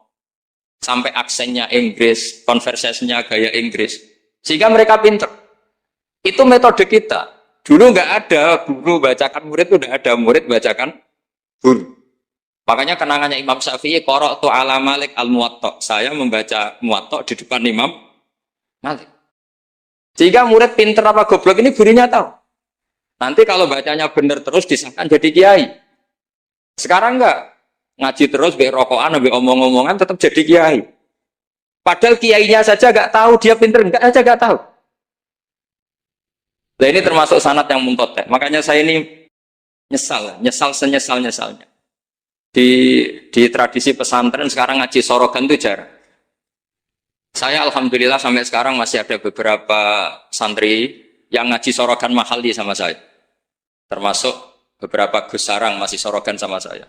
Speaker 1: Sampai aksennya Inggris, konversasinya gaya Inggris. Sehingga mereka pinter. Itu metode kita. Dulu nggak ada guru bacakan murid, itu udah ada murid bacakan guru. Makanya kenangannya Imam Syafi'i, qara'tu ala Malik al-Muwatta. Saya membaca Muwatta di depan Imam Malik. Sehingga murid pinter apa goblok ini gurunya tahu. Nanti kalau bacanya benar terus disahkan jadi kiai. Sekarang enggak. Ngaji terus, be rokokan, be omong-omongan tetap jadi kiai. Padahal kiainya saja enggak tahu dia pinter, enggak tahu. Nah ini termasuk sanad yang muntot. Makanya saya ini nyesal senyesal-nyesalnya. Di tradisi pesantren sekarang ngaji sorogan itu jarang. Saya alhamdulillah sampai sekarang masih ada beberapa santri yang ngaji sorogan mahali sama saya. Termasuk beberapa Gus Sarang masih sorogan sama saya.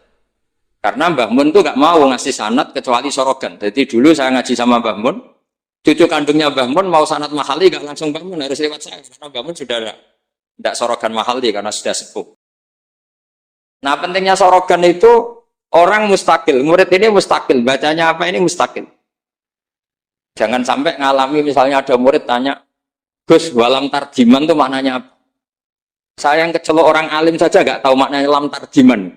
Speaker 1: Karena Mbah Mun tuh gak mau ngasih sanad kecuali sorogan. Jadi dulu saya ngaji sama Mbah Mun, cucu kandungnya Mbah Mun mau sanad mahali gak langsung Mbah Mun, harus lewat saya. Karena Mbah Mun sudah tidak sorogan mahali karena sudah sepuh. Nah pentingnya sorogan itu orang mustakil, murid ini mustakil, bacanya apa ini mustakil. Jangan sampai ngalami misalnya ada murid tanya, Gus, walam tarjiman itu maknanya apa? Saya yang kecelok orang alim saja nggak tahu maknanya lam tarjiman.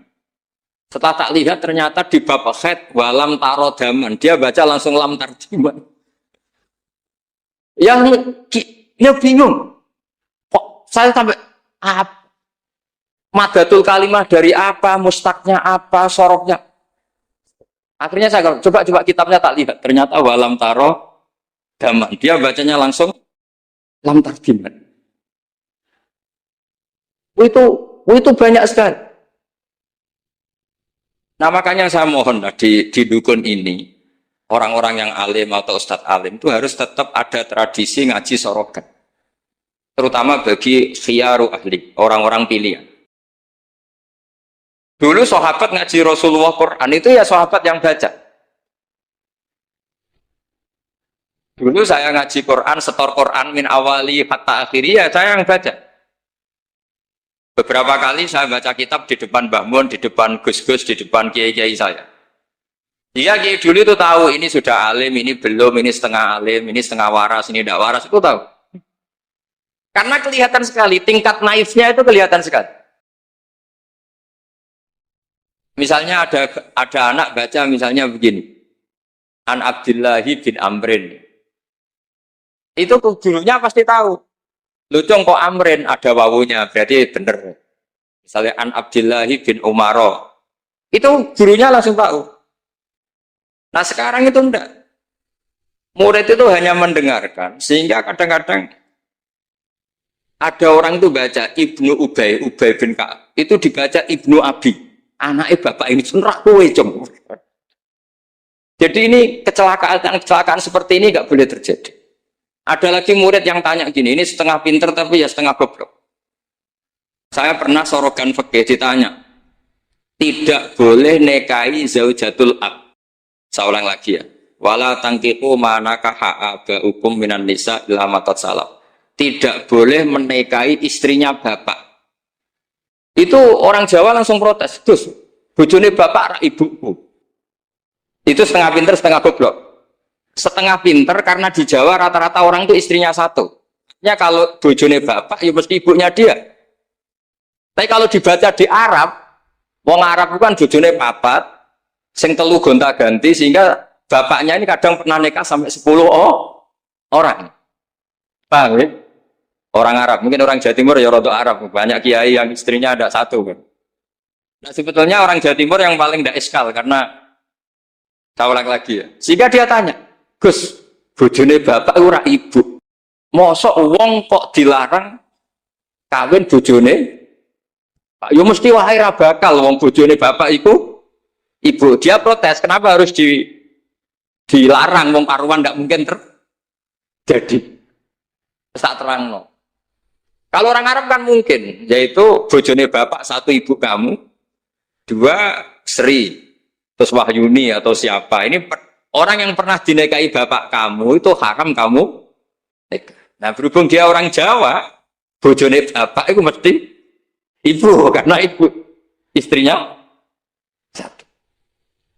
Speaker 1: Setelah tak lihat ternyata di bab khed walam tarodaman, dia baca langsung lam tarjiman. Yang bingung. Kok saya sampai apa? Madatul kalimah dari apa, mustaknya apa, soroknya. Akhirnya saya coba kitabnya tak lihat, ternyata walam taro daman. Dia bacanya langsung lam tarjiman. Itu banyak sekali. Nah makanya saya mohon di dukun ini, orang-orang yang alim atau ustadz alim itu harus tetap ada tradisi ngaji sorogan. Terutama bagi khiyaru ahli, orang-orang pilihan. Dulu sahabat ngaji Rasulullah Quran itu ya sahabat yang baca. Dulu saya ngaji Quran, setor Quran min awali hatta akhiri, ya saya yang baca. Beberapa kali saya baca kitab di depan Mbah Mun, di depan Gus-Gus, di depan kiai-kiai saya. Dia kiai dulu itu tahu ini sudah alim, ini belum, ini setengah alim, ini setengah waras, ini tidak waras, itu tahu. Karena kelihatan sekali, tingkat naifnya itu kelihatan sekali. Misalnya ada anak baca misalnya begini, An Abdillahi bin Amrin. Itu gurunya pasti tahu. Lucung kok Amrin ada wawunya, berarti benar. Misalnya An Abdillahi bin Umaro. Itu gurunya langsung tahu. Nah sekarang itu enggak. Murid itu hanya mendengarkan, sehingga kadang-kadang ada orang itu baca Ibnu Ubay bin Ka'ab. Itu dibaca Ibnu Abi. Anaknya bapak ini senrak kowe cung. Jadi ini kecelakaan seperti ini nggak boleh terjadi. Ada lagi murid yang tanya gini, ini setengah pinter tapi ya setengah goblok. Saya pernah sorogan fikih ditanya, tidak boleh nekai zaujatul ab. Saya ulang lagi ya. Wala tangkiku manakaha abaukum minan nisa ila matat salam. Tidak boleh menikahi istrinya bapak. Itu orang Jawa langsung protes. Gus, bojone bapak rak ibuku. Itu setengah pinter, setengah goblok. Setengah pinter karena di Jawa rata-rata orang itu istrinya satu. Ya kalau bojone bapak, ya mesti ibunya dia. Tapi kalau dibaca di Arab, wong Arab bukan bojone papat, sing telu gonta-ganti sehingga bapaknya ini kadang pernah nikah sampai 10 orang. Paham ya? Orang Arab, mungkin orang Jawa Timur ya rada Arab, banyak kiai yang istrinya ada satu. Nah sebetulnya orang Jawa Timur yang paling tidak iskal karena saya ulang lagi ya. Sehingga dia tanya, Gus, bojone bapak ora ibu. Mosok wong kok dilarang kawin bojone? Pak, yo mesti wahai ra bakal wong bojone bapak iku ibu. Dia protes, kenapa harus dilarang wong karuan ndak mungkin terjadi. Tak terangno. Kalau orang Arab kan mungkin, yaitu bojone bapak satu ibu kamu, dua Sri, terus Wahyuni atau siapa. Ini orang yang pernah dinikahi bapak kamu itu haram kamu nikah. Nah berhubung dia orang Jawa, bojone bapak itu mesti ibu karena ibu istrinya satu.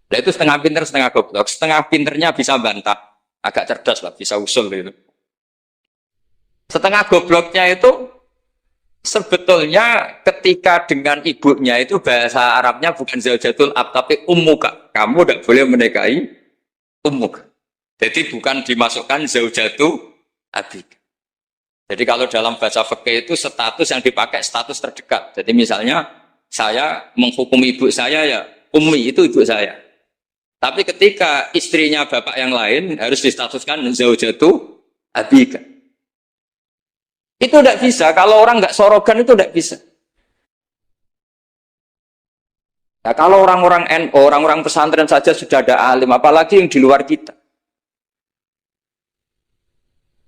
Speaker 1: Nah itu setengah pinter setengah goblok. Setengah pinternya bisa bantah, agak cerdas lah, bisa usul gitu. Setengah gobloknya itu sebetulnya ketika dengan ibunya itu bahasa Arabnya bukan zaujatul ab tapi ummuka. Kamu tidak boleh menikahi ummuka. Jadi bukan dimasukkan zaujatu abik. Jadi kalau dalam bahasa fikih itu status yang dipakai status terdekat. Jadi misalnya saya menghukum ibu saya ya ummi itu ibu saya. Tapi ketika istrinya bapak yang lain harus distatuskan zaujatu abika. Itu tidak bisa. Kalau orang nggak sorogan itu tidak bisa. Nah, kalau orang-orang NU, orang-orang pesantren saja sudah ada alim, apalagi yang di luar kita.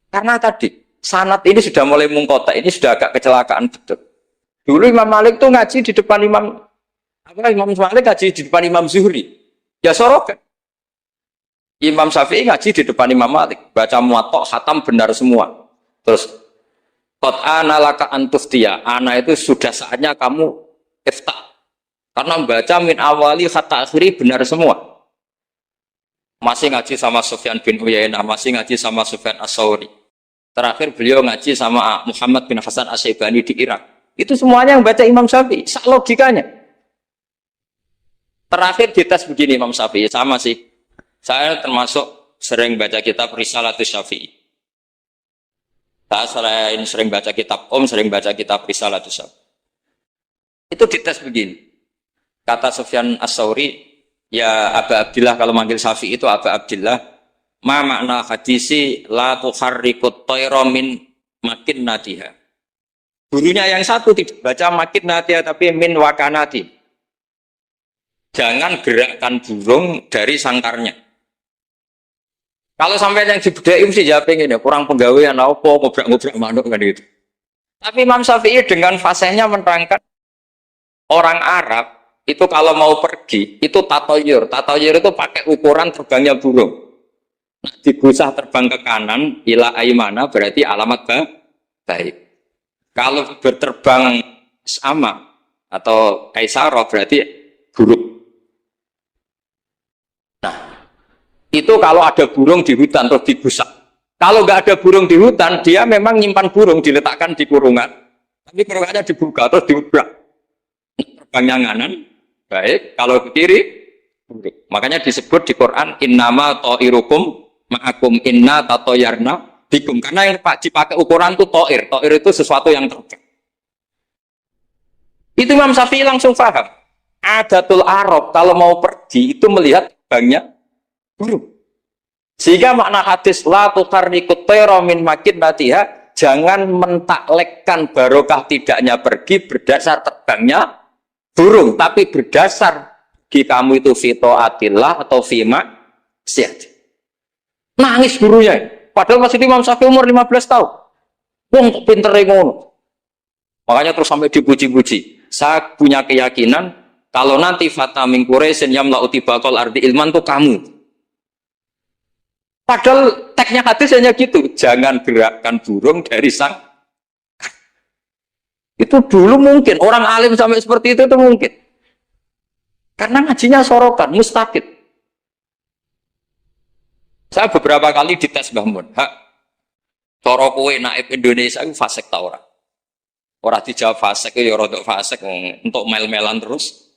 Speaker 1: Karena tadi sanad ini sudah mulai mungkota, ini sudah agak kecelakaan betul. Dulu Imam Malik tuh ngaji di depan Imam Malik ngaji di depan Imam Zuhri. Ya sorogan. Imam Syafi'i ngaji di depan Imam Malik, baca muwatta, khatam benar semua. Terus Qad ana laka antuftiya, ana itu sudah saatnya kamu iftah. Karena membaca min awali hatta akhiri benar semua. Masih ngaji sama Sufyan bin Uyainah, masih ngaji sama Sufyan As-Sauri. Terakhir beliau ngaji sama Muhammad bin Hasan As-Syaibani di Irak. Itu semuanya yang baca Imam Syafi'i, sak logikanya. Terakhir dites begini Imam Syafi'i, sama sih. Saya termasuk sering baca kitab Risalatus Syafi'i. Saya sering baca kitab sering baca kitab Risalatus Syafi'i. Itu dites begini. Kata Sufyan As-Sauri, ya Aba Abdillah, kalau manggil Syafi'i itu Aba Abdillah, ma makna hadisi la tuharrikut tayra min makin natiha. Gurunya yang satu tidak baca makin natiha tapi min wakanati. Jangan gerakkan burung dari sangkarnya. Kalau sampai yang dibudai mesti jawab ini, kurang penggawean apa, ngobrak-ngobrak manuk kan gitu. Tapi Imam Syafi'i dengan fasihnya menerangkan orang Arab itu kalau mau pergi itu tatoyur. Tatoyur itu pakai ukuran terbangnya burung. Nah, digusah terbang ke kanan, ila aimana berarti alamat baik. Kalau berterbang sama atau kaisaro berarti buruk. Itu kalau ada burung di hutan terus dibusak. Kalau nggak ada burung di hutan, dia memang nyimpan burung diletakkan di kurungan. Tapi kurungannya dibuka terus diubrak. Terbangnya nganan, baik. Kalau ke kiri, buruk. Makanya disebut di Quran innama ta'irukum ma'akum inna tatoyarna bikum. Karena yang dipakai ukuran itu ta'ir. Ta'ir itu sesuatu yang terbang. Itu Imam Syafi'i langsung paham. Adatul Arab kalau mau pergi itu melihat terbangnya burung. Sehingga makna hadis la tukarnikut tayra min makin natiha, jangan mentaklekkan barokah tidaknya pergi berdasar terbangnya burung, tapi berdasar di kamu itu fitoatillah atau fima sihat. Nangis gurunya, padahal masih Imam Syafi'i umur 15 tahun. Wong pinter ngono. Makanya terus sampai dipuji-puji. Saya punya keyakinan Kalau nanti fata min Quraisyin yamla'u tibaqal ardi ilman tuh kamu. Padahal teksnya hadis hanya gitu, jangan gerakkan burung dari sang. Itu dulu mungkin orang alim sampai seperti itu mungkin. Karena ngajinya sorokan, mustaqid. Saya beberapa kali dites Mbah Mun, hak cara kowe naib Indonesia itu fasik ta ora? Ora dijawab fasik ya rodok fasik untuk mel-melan terus.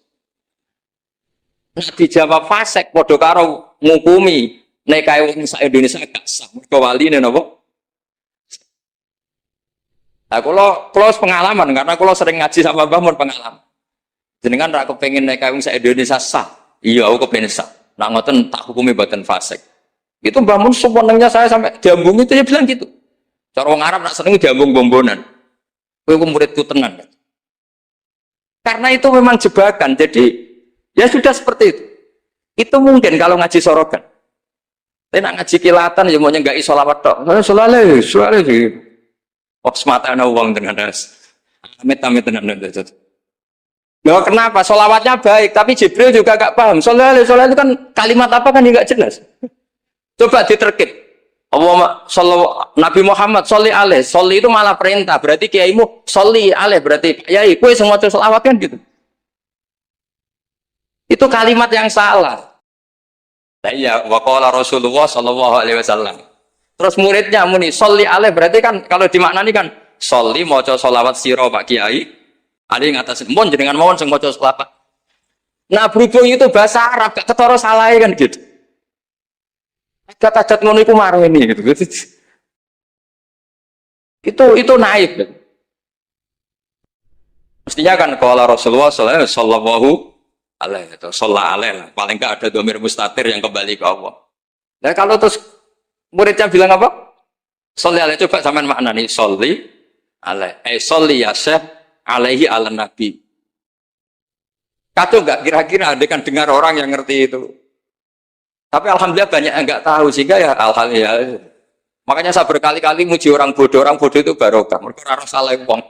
Speaker 1: Nek dijawab fasik padha karo ngukumi nek kae wong sak Indonesia gak sah. Mergo waline napa? Nah, kalau pengalaman karena kalau sering ngaji sama Mbah Mun pengalaman. Jenengan ra kepengin nek kae wong sak Indonesia sah. Iya, aku kepengin sah. Nak ngoten tak hukumi mboten fasik. Itu Mbah Mun semenengnya saya sampai diambung itu dia bilang gitu. Cara orang Arab nak seneng diambung bombonan. Kowe muridku tenan. Karena itu memang jebakan. Jadi ya sudah seperti itu. Itu mungkin kalau ngaji sorogan. Tapi nak ngaji kilatan ya maunya enggak isolawat tok. Solale. Wah semata ana wong tenan. Amit tenan. Loh kenapa? Solawatnya baik, tapi Jibril juga gak paham. Solale itu kan kalimat apa kan enggak jelas. Coba diterkit. Nabi Muhammad sholli alaih, sholli itu malah perintah, berarti kiaimu sholli alaih, berarti yai kue semua sholawat kan gitu. Itu kalimat yang salah. Nah iya, waqala Rasulullah sallallahu alaihi wasallam. Terus muridnya muni sholli alaih, berarti kan kalau dimaknani kan sholli maca sholawat sira Pak Kiai, ali ngatasin mun jenengan mawon sing maca sholawat. Nah berhubung itu bahasa Arab gak ketara salah kan gitu. Kata-kata ngono iku marah ini gitu. Itu naib. Mestinya kan kalau Rasulullah sallallahu alaihi itu lah. Paling enggak ada dhamir mustatir yang kembali ke Allah. Nah kalau terus muridnya bilang apa? Sholli alaihi, coba sampean maknani sholli alaihi. Sholli ya Syekh alaihi ala nabi. Kacau enggak kira-kira ada kan dengar orang yang ngerti itu. Tapi alhamdulillah banyak yang enggak tahu sehingga ya alhamdulillah. Makanya saya berkali-kali muji orang bodoh itu barokah. Mereka ora salah wong.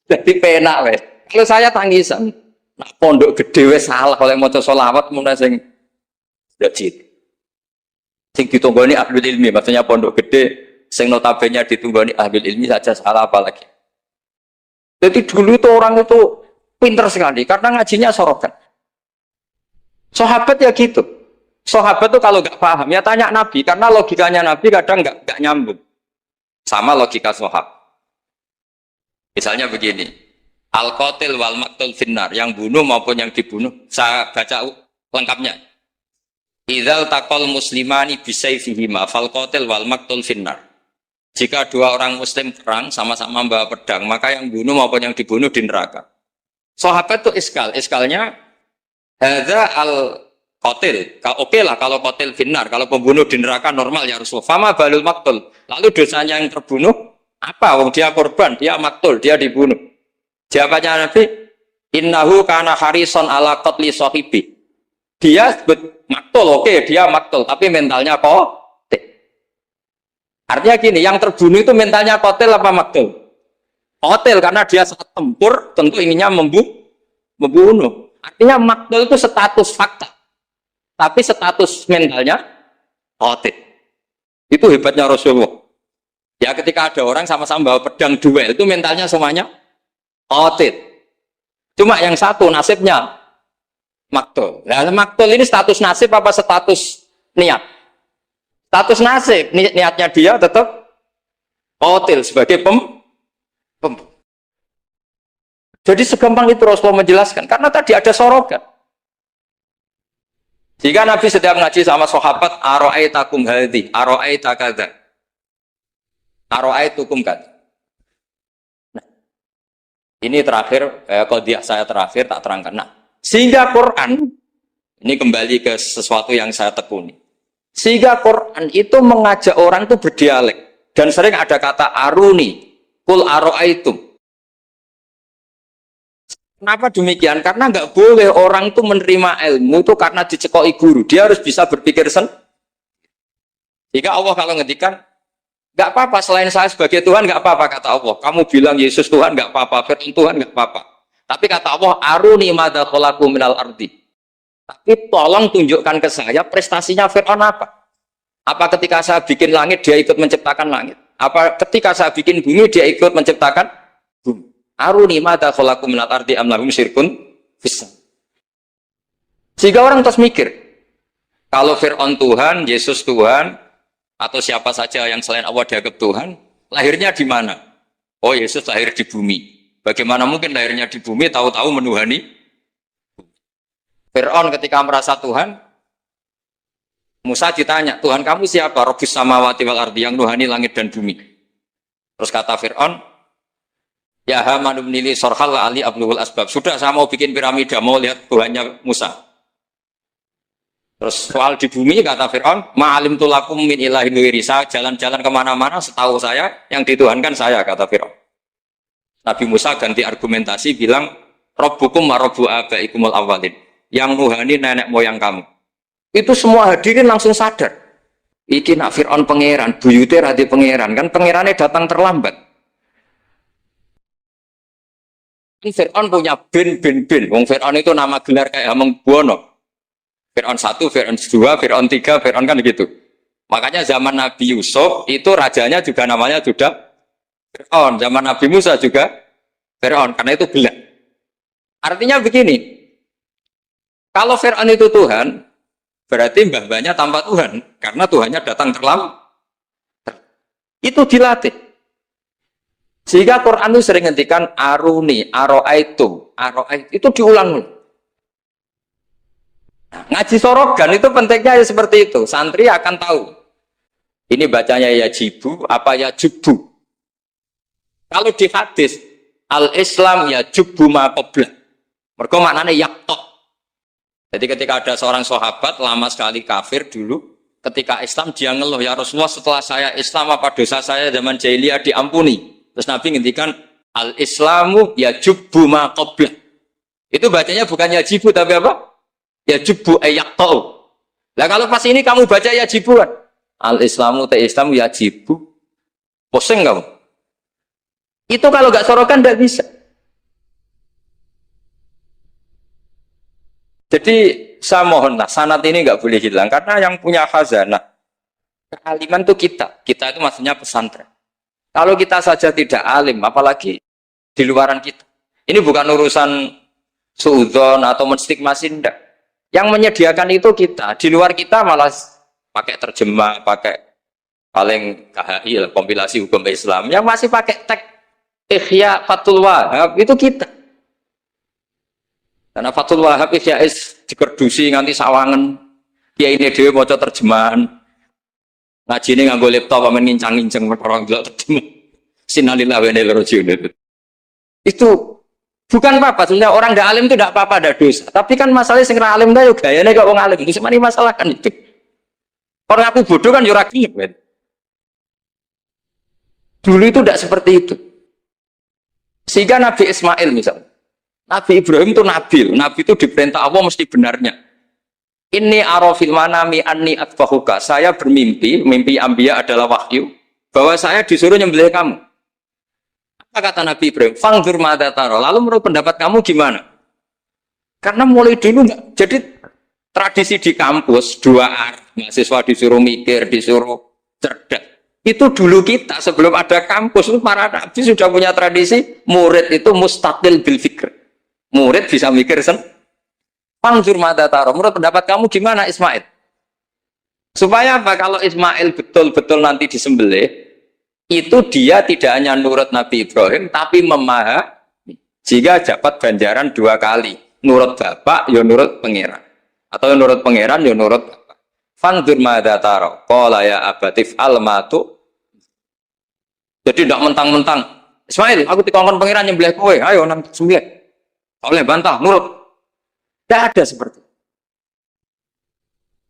Speaker 1: Jadi penak wes. Kalau saya tangisan, nak pondok gede wes salah oleh maca sholawat mun sing dajit. Sing ditunggoni ahlul ilmi, maksudnya pondok gede sing notabene ditunggoni ahlul ilmi saja salah apalagi. Jadi dulu itu orang itu pinter sekali karena ngajinya sorokan. Sahabat ya gitu. Sahabat tuh kalau nggak paham ya tanya Nabi karena logikanya Nabi kadang nggak nyambung sama logika sahabat. Misalnya begini, al-qatil wal maqtul finnar, yang bunuh maupun yang dibunuh. Saya baca lengkapnya. Idzal taqal muslimani bisayfihima fal qatil wal maqtul finnar. Jika dua orang muslim perang sama-sama membawa pedang, maka yang bunuh maupun yang dibunuh di neraka. Sahabat tuh iskalnya hadza al-qatil. Oke lah kalau qatil finnar, kalau pembunuh di neraka normal ya Rasul. Fama balul maqtul. Lalu dosanya yang terbunuh apa? Wong dia korban, dia maktul, dia dibunuh. Jawabannya Nabi, innahu kana harison ala qatli sahibi. Dia maktul, oke, dia maktul, tapi mentalnya qatil. Artinya gini, yang terbunuh itu mentalnya qatil apa maktul? Qatil karena dia saat tempur tentu inginnya membunuh. Artinya maktul itu status fakta. Tapi status mentalnya qatil. Itu hebatnya Rasulullah. Ya ketika ada orang sama-sama bawa pedang duel itu mentalnya semuanya qatil. Cuma yang satu nasibnya maktul. Nah, maktul ini status nasib apa status niat? Status nasib, niatnya dia tetap qatil sebagai pembunuh. Jadi segampang itu Rasulullah menjelaskan karena tadi ada sorogan. Jika Nabi setiap ngaji sama sahabat, ara'aitakum hadhi, ara'aita kadza. Ara'aitukum kadza. Nah, ini terakhir qadhiyah saya terakhir tak terangkan. Nah, sehingga Quran ini kembali ke sesuatu yang saya tekuni. Sehingga Quran itu mengajak orang itu berdialek dan sering ada kata aruni, kul ara'aitum. Kenapa demikian? Karena nggak boleh orang itu menerima ilmu itu karena dicekoki guru. Dia harus bisa berpikir sendiri. Jika Allah kalau ngendikan, nggak apa-apa selain saya sebagai Tuhan nggak apa-apa kata Allah. Kamu bilang Yesus Tuhan nggak apa-apa, Firman Tuhan nggak apa-apa. Tapi kata Allah, aruni madza khalaqu minal ardi. Tapi tolong tunjukkan ke saya prestasinya Fir'aun apa? Apa ketika saya bikin langit dia ikut menciptakan langit? Apa ketika saya bikin bumi dia ikut menciptakan bumi? Aruni madza khalaqu minal ardi am lahum syirkun fis. Sehingga orang terus mikir, kalau Fir'aun Tuhan, Yesus Tuhan, atau siapa saja yang selain Allah dianggap Tuhan, lahirnya di mana? Oh, Yesus lahir di bumi. Bagaimana mungkin lahirnya di bumi tahu-tahu menuhani? Fir'aun ketika merasa Tuhan, Musa ditanya, Tuhan kamu siapa? Rabbus samawati wal ardi, yang nuhani langit dan bumi. Terus kata Fir'aun, ya Haman ibn li sorhal ali abluhul asbab. Sudah, saya mau bikin piramida, mau lihat Tuhannya Musa. Terus soal di bumi kata Fir'aun, ma'alim tulakum min ilahin wiri. Saya jalan-jalan kemana-mana, setahu saya yang dituhankan saya, kata Fir'aun. Nabi Musa ganti argumentasi bilang, Rabbukum wa rabbu abaikumul awwalin. Yang nuhani nenek moyang kamu. Itu semua hadirin langsung sadar. Iki nak Fir'aun pangeran, buyute radi pangeran, kan pangerannya datang terlambat. Fir'aun punya bin. Wong Fir'aun itu nama gelar kayak Hamengkubuwono. Fir'aun 1, Fir'aun 2, Fir'aun 3, Fir'aun kan begitu. Makanya zaman Nabi Yusuf itu rajanya juga namanya sudah Fir'aun. Zaman Nabi Musa juga Fir'aun, karena itu gelar. Artinya begini, kalau Fir'aun itu Tuhan, berarti mbah-mbahnya tanpa Tuhan, karena Tuhannya datang terlambat. Itu dilatih. Sehingga Quran itu sering ngendikan aruni, aro'aitu, itu diulang. Ngaji sorogan itu pentingnya ya seperti itu. Santri akan tahu. Ini bacanya ya jibu, apa ya jubu. Kalau di hadis, al-Islam ya jubu maqoblah. Mereka maknanya yaktok. Jadi ketika ada seorang sahabat lama sekali kafir dulu, ketika Islam dia ngeluh, ya Rasulullah setelah saya Islam apa dosa saya zaman jahiliyah diampuni. Terus Nabi ngendikan, al-Islamu ya jubu maqoblah. Itu bacanya bukan ya jibu tapi apa? Ya jubu ayaktau. Lah kalau pas ini kamu baca ya jibuan, al Islamu te Islam ya jibu, pusing kamu. Itu kalau nggak sorokan nggak bisa. Jadi saya mohonlah sanad ini nggak boleh hilang karena yang punya khazanah kealiman itu kita itu maksudnya pesantren. Kalau kita saja tidak alim, apalagi di luaran kita. Ini bukan urusan suudzon atau menstigmasin, enggak. Yang menyediakan itu kita, di luar kita malah pakai terjemah, pakai paling KHI, kompilasi hukum Islam, yang masih pakai teks Ihya Fathul Wahab, itu kita. Karena Fathul Wahab Ihya dikerdusi nganti sawangan, ya ini dia mau terjemahan, ngaji ini nganggo laptop, pamen ngincang-ngincang, orang bilang terjemah, sinalillah wa inna ilaihi raji'un. Itu bukan apa-apa, sebenarnya orang tidak alim itu tidak apa-apa, tidak dosa. Tapi kan masalahnya sing alim itu gayanya kok orang alim. Itu cuma ini masalah kan itu. Orang aku bodoh kan yo ra gelem. Dulu itu tidak seperti itu. Sehingga Nabi Ismail misalnya, Nabi Ibrahim itu nabi. Nabi itu diperintah Allah mesti benarnya. Inni arafil manami anni atbahuka. Saya bermimpi, mimpi Anbiya adalah wahyu, bahwa saya disuruh nyembelih kamu. Apa kata Nabi Ibrahim? Fangdur madza tara. Lalu menurut pendapat kamu gimana? Karena mulai dulu enggak. Jadi tradisi di kampus dua arah. Mahasiswa disuruh mikir, disuruh cerdas. Itu dulu kita sebelum ada kampus itu para nabi sudah punya tradisi murid itu mustaqil bil fikr. Murid bisa mikir Fangdur madza tara. Menurut pendapat kamu gimana Ismail? Supaya apa? Kalau Ismail betul-betul nanti disembelih, itu dia tidak hanya nurut Nabi Ibrahim tapi memahami, jika dapat ganjaran dua kali, nurut bapak ya nurut pangeran, atau nurut pangeran ya nurut bapak. Fandur madza tara qala ya abatif almatu. Jadi tidak mentang-mentang Ismail aku dikongkon pangeran nyembelih kowe, ayo nang sembelih oleh bantah nurut. Tidak ada seperti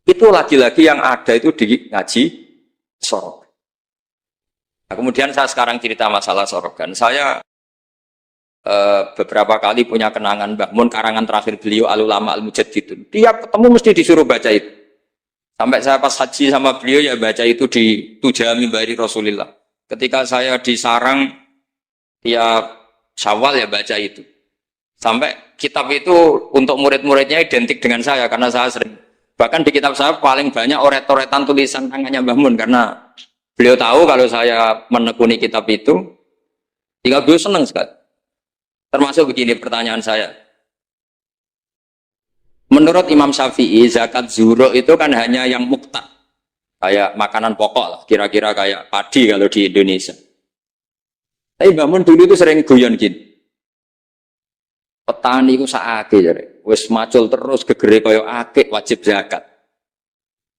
Speaker 1: itu. Lagi-lagi yang ada itu di ngaji sorok. Nah, kemudian saya sekarang cerita masalah sorogan. Saya beberapa kali punya kenangan Mbah Mun, karangan terakhir beliau Al-Ulama Al-Mujaddidun. Tiap ketemu mesti disuruh baca itu. Sampai saya pas haji sama beliau ya baca itu di Tuja Mimbari Rasulillah. Ketika saya di sarang tiap Syawal ya baca itu. Sampai kitab itu untuk murid-muridnya identik dengan saya karena saya sering, bahkan di kitab saya paling banyak oret-oretan tulisan tangannya Mbah Mun karena beliau tahu kalau saya menekuni kitab itu, tinggal beliau senang sekali. Termasuk begini pertanyaan saya. Menurut Imam Syafi'i, zakat zuhur itu kan hanya yang muqtad, kayak makanan pokok lah, kira-kira kayak padi kalau di Indonesia. Tapi Mbah Mun dulu itu sering guyon gini. Petani itu saake jare, wis macul terus gegere kaya akik wajib zakat.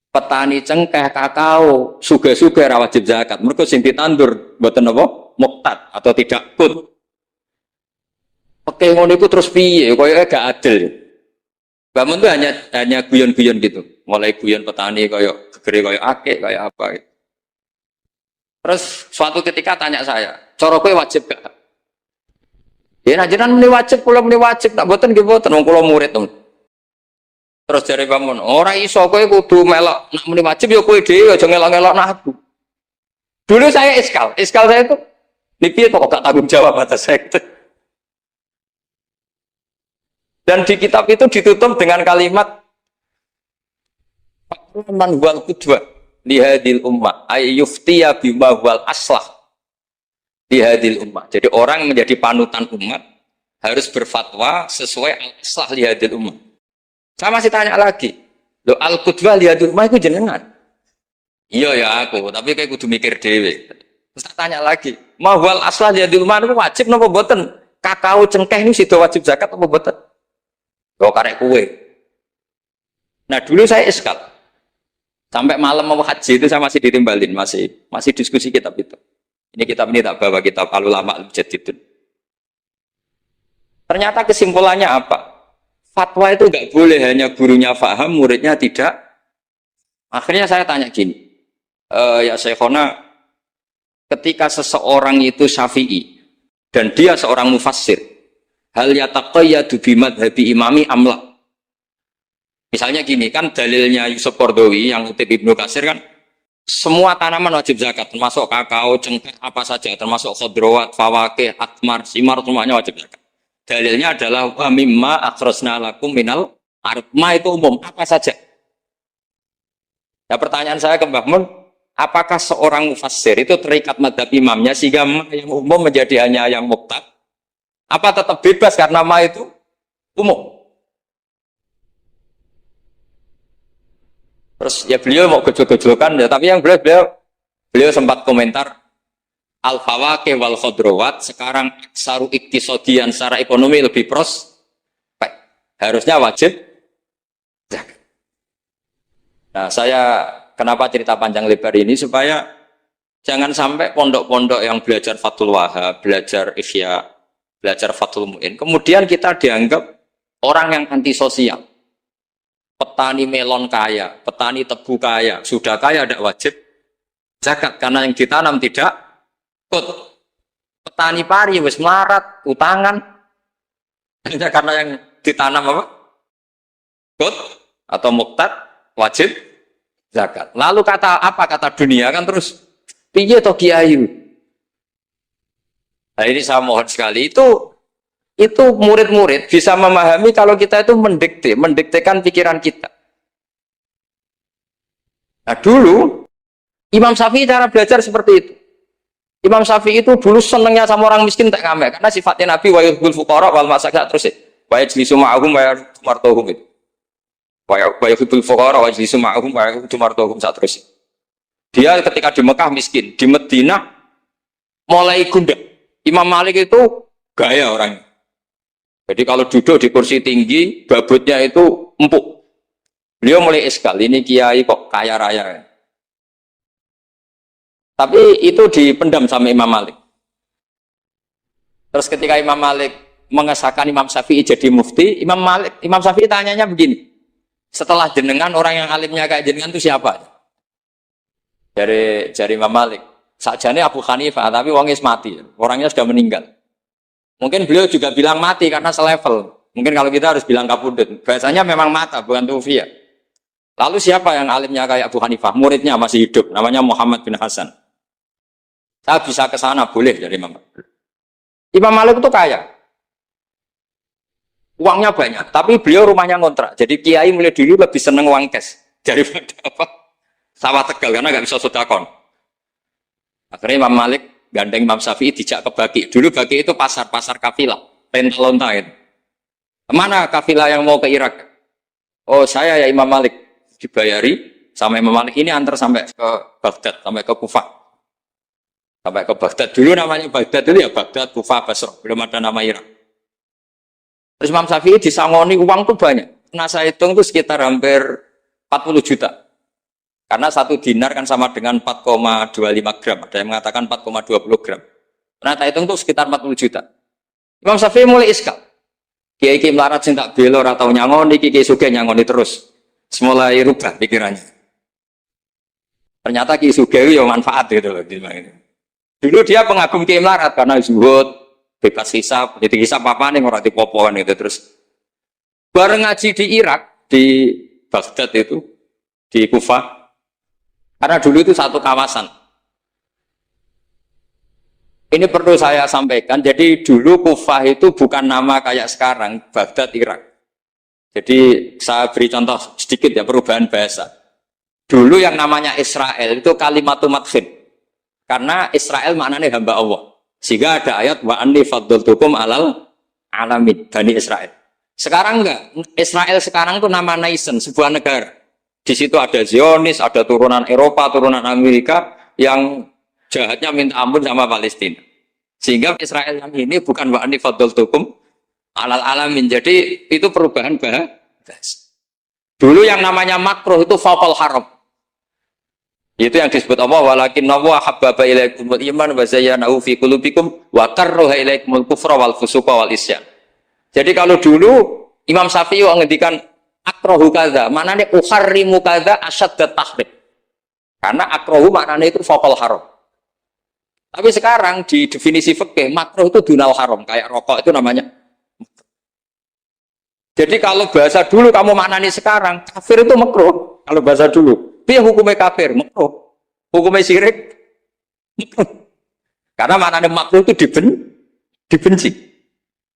Speaker 1: Petani cengkeh kakao suge-suge ra wajib zakat. Mergo sing ditandur mboten apa? Muqtad atau tidak kut. Oke ngono iku terus piye? Kaya gak adil. Bangun tuh hanya guyon-guyon gitu. Mulai guyon petani kaya gegere kaya akik kaya apa gitu. Terus suatu ketika tanya saya, "Cara kowe wajib gak?" Ya nah jenengan muni wajib, kula muni wajib, tak mboten nggih mboten wong kula murid to. Terus jare bangun, ora iso kowe kudu melok nek muni wajib ya kowe dhewe aja ngelok-ngelokno aku. Dulu saya iskal saya itu niki kok gak tanggung jawab atas saya itu. Dan di kitab itu ditutup dengan kalimat man wal qudwa li hadil ummah ay yuftiya bima wal aslah di hadil ummah. Jadi orang yang menjadi panutan umat harus berfatwa sesuai al-aslah li hadil ummah. Saya masih tanya lagi, lo al-qudwah li hadil ummah itu jenengan? Iya ya aku, tapi kayak kudu mikir dewe. Terus saya tanya lagi, mahwal aslah li hadil ummah itu wajib napa boten? Kakao cengkeh ini sudah wajib zakat apa boten? Lo karek kue. Nah dulu saya iskal. Sampai malam mau haji itu saya masih ditimbalin, masih diskusi kitab itu. Ini kitab ini tak bawa kitab Al-Ulama Al-Mujaddidun. Ternyata kesimpulannya apa? Fatwa itu nggak boleh hanya gurunya paham, muridnya tidak. Akhirnya saya tanya gini, ya Syekhona, ketika seseorang itu syafi'i dan dia seorang mufassir, hal yataqayyadu bimadhabi imami amla. Misalnya gini, kan dalilnya Yusuf Qaradawi yang ngutip Ibnu Katsir kan, semua tanaman wajib zakat, termasuk kakao, cengkeh, apa saja, termasuk khodrowat, fawakih, atmar, simar, semuanya wajib zakat. Dalilnya adalah wa mimma akhrajna lakum minal ardh. Ma itu umum, apa saja. Nah, pertanyaan saya ke Mbah Mun, apakah seorang mufassir itu terikat madhab imamnya sehingga yang umum menjadi hanya yang muqtad? Apa tetap bebas karena ma itu umum? Terus ya beliau mau gejol-gejolkan ya, tapi yang beliau sempat komentar al-fawakih wal khodrowat sekarang saru iktisodian secara ekonomi lebih prospek, harusnya wajib zakat. Nah saya kenapa cerita panjang lebar ini supaya jangan sampai pondok-pondok yang belajar Fathul Wahab, belajar Ihya, belajar Fathul Mu'in, kemudian kita dianggap orang yang antisosial. Petani melon kaya, petani tebu kaya, sudah kaya tidak wajib zakat karena yang ditanam tidak kut. Petani pari wis melarat, utangan hanya karena yang ditanam apa? Kut atau muqtad wajib zakat. Lalu kata dunia kan terus piye to kiai? Nah ini saya mohon sekali itu murid-murid bisa memahami kalau kita itu mendiktekan pikiran kita. Nah dulu Imam Syafi'i cara belajar seperti itu. Imam Syafi'i itu dulu senengnya sama orang miskin tak ngamek karena sifatnya Nabi wa yuhibbul fuqara wal masakin terus wa yajlisu ma'ahum wa yumartuhum itu. Wa yuhibbul fuqara wa yajlisu ma'ahum wa yumartuhum terus. Dia ketika di Mekah miskin, di Madinah mulai gundah. Imam Malik itu gaya orangnya. Jadi kalau duduk di kursi tinggi, babutnya itu empuk. Beliau mulai iskal, ini kiai kok kaya raya. Tapi itu dipendam sama Imam Malik. Terus ketika Imam Malik mengesahkan Imam Syafi'i jadi mufti, Imam Syafi'i tanyanya begini, setelah jenengan orang yang alimnya kayak jenengan itu siapa? Dari Imam Malik, sakjane Abu Hanifah, tapi wongnya mati, orangnya sudah meninggal. Mungkin beliau juga bilang mati karena selevel. Mungkin kalau kita harus bilang kabudut. Biasanya memang mata, bukan tufiya. Lalu siapa yang alimnya kayak Abu Hanifah? Muridnya masih hidup, namanya Muhammad bin Hasan. Saya bisa ke sana, boleh dari Imam Malik. Imam Malik itu kaya. Uangnya banyak, tapi beliau rumahnya ngontrak. Jadi kiai mulai dulu lebih seneng uang cash daripada apa? Sawah Tegal karena nggak bisa sedekah. Akhirnya Imam Malik gandeng Imam Syafi'i dijak ke Baki. Dulu Baki itu pasar kafilah, rental-onta itu. Kemana kafilah yang mau ke Irak? Oh saya ya Imam Malik, dibayari sama Imam Malik ini antar sampai ke Baghdad, sampai ke Kufah. Sampai ke Baghdad. Dulu namanya Baghdad dulu ya Baghdad, Kufah, Basrah. Belum ada nama Irak. Terus Imam Syafi'i disangoni uang tuh banyak. Nah saya hitung tuh sekitar hampir 40 juta. Karena satu dinar kan sama dengan 4,25 gram. Ada yang mengatakan 4,20 gram. Nah saya hitung tuh sekitar 40 juta. Imam Syafi'i mulai iskal. Kiai melarat sing tak belor atau nyangoni, kiai suge nyangoni terus. Mulai rubah pikirannya. Ternyata kiai suge itu ya manfaat gitu loh. Dulu dia pengagum kiai melarat karena zuhud, bebas hisab, jadi hisab apa nih orang dipopoan itu terus. Bareng ngaji di Irak, di Baghdad itu, di Kufah, karena dulu itu satu kawasan. Ini perlu saya sampaikan, jadi dulu Kufah itu bukan nama kayak sekarang, Baghdad Irak. Jadi saya beri contoh sedikit ya, perubahan bahasa. Dulu yang namanya Israel itu kalimatul madhin. Karena Israel maknanya hamba Allah. Sehingga ada ayat wa anni faddaltukum alal alamin, Bani Israel. Sekarang enggak, Israel sekarang itu nama nation, sebuah negara. Di situ ada Zionis, ada turunan Eropa, turunan Amerika yang jahatnya minta ampun sama Palestina. Sehingga Israel yang ini bukan wa anni faddaltukum alal alamin. Jadi itu perubahan bahasa. Dulu yang namanya makruh itu faqal haram. Itu yang disebut Allah walakin Allah habbaba ilaikumul iman wa zayyanahu fi qulubikum wa karraha ilaikumul kufra wal fusuqa wal isyan. Jadi kalau dulu Imam Syafi'i ngendikan akrahu kadza, maknanya uharrimu kadza asyaddat tahrim. Karena akrahu maknanya itu faqal haram. Tapi sekarang di definisi fikih makruh itu dunal haram, kayak rokok itu namanya. Jadi kalau bahasa dulu kamu maknani sekarang, kafir itu makruh. Kalau bahasa dulu. Dia hukumnya kafir, makruh. Hukumnya syirik, makruh. Karena maknanya makruh itu dibenci.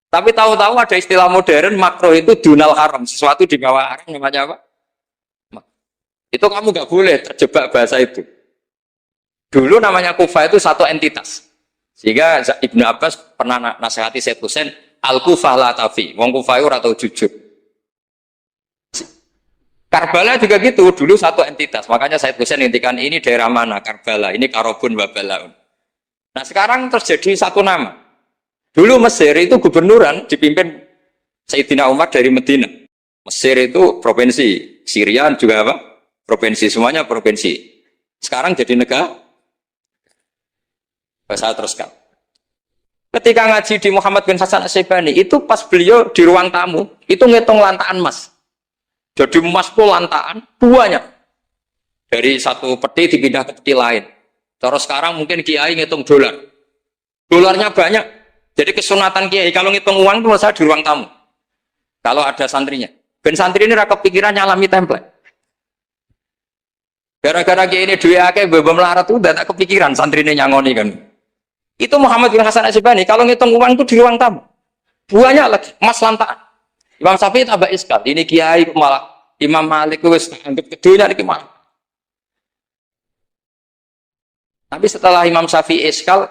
Speaker 1: Tapi tahu-tahu ada istilah modern, makruh itu dunal haram. Sesuatu di bawah haram namanya apa? Itu kamu nggak boleh terjebak bahasa itu. Dulu namanya Kufah itu satu entitas. Sehingga Ibnu Abbas pernah nasihati Said Husain, Al-Kufah la tafi. Wong Kufah itu atau jujur. Karbala juga gitu, dulu satu entitas. Makanya Said Husain ngintikan ini daerah mana? Karbala, ini Karobun Babalaun. Nah sekarang terjadi satu nama. Dulu Mesir itu gubernuran dipimpin Sayyidina Umar dari Medina. Mesir itu provinsi, Syria juga apa? Provinsi, semuanya provinsi. Sekarang jadi negara. Saya teruskan. Ketika ngaji di Muhammad bin Hasan Asy-Syaibani, itu pas beliau di ruang tamu, itu ngitung lantaan emas. Jadi emas itu lantaan banyak. Dari satu peti dipindah ke peti lain. Terus sekarang mungkin kiai ngitung dolar. Dolarnya banyak. Jadi kesunatan kiai kalau ngitung uang itu saya di ruang tamu. Kalau ada santrinya. Ben santri ini raka pikiran nyalami template. Gara-gara kiai ini duwe akeh bebem melarat itu udah tak kepikiran santri ini nyangoni kan. Itu Muhammad bin Hasan Asy-Syaibani kalau ngitung uang itu di ruang tamu. Banyak lagi emas lantaan. Imam Syafi'i tambah iskal. Ini kiai malah Imam Malik wis anggap kedunya iki malah. Tapi setelah Imam Syafi'i iskal,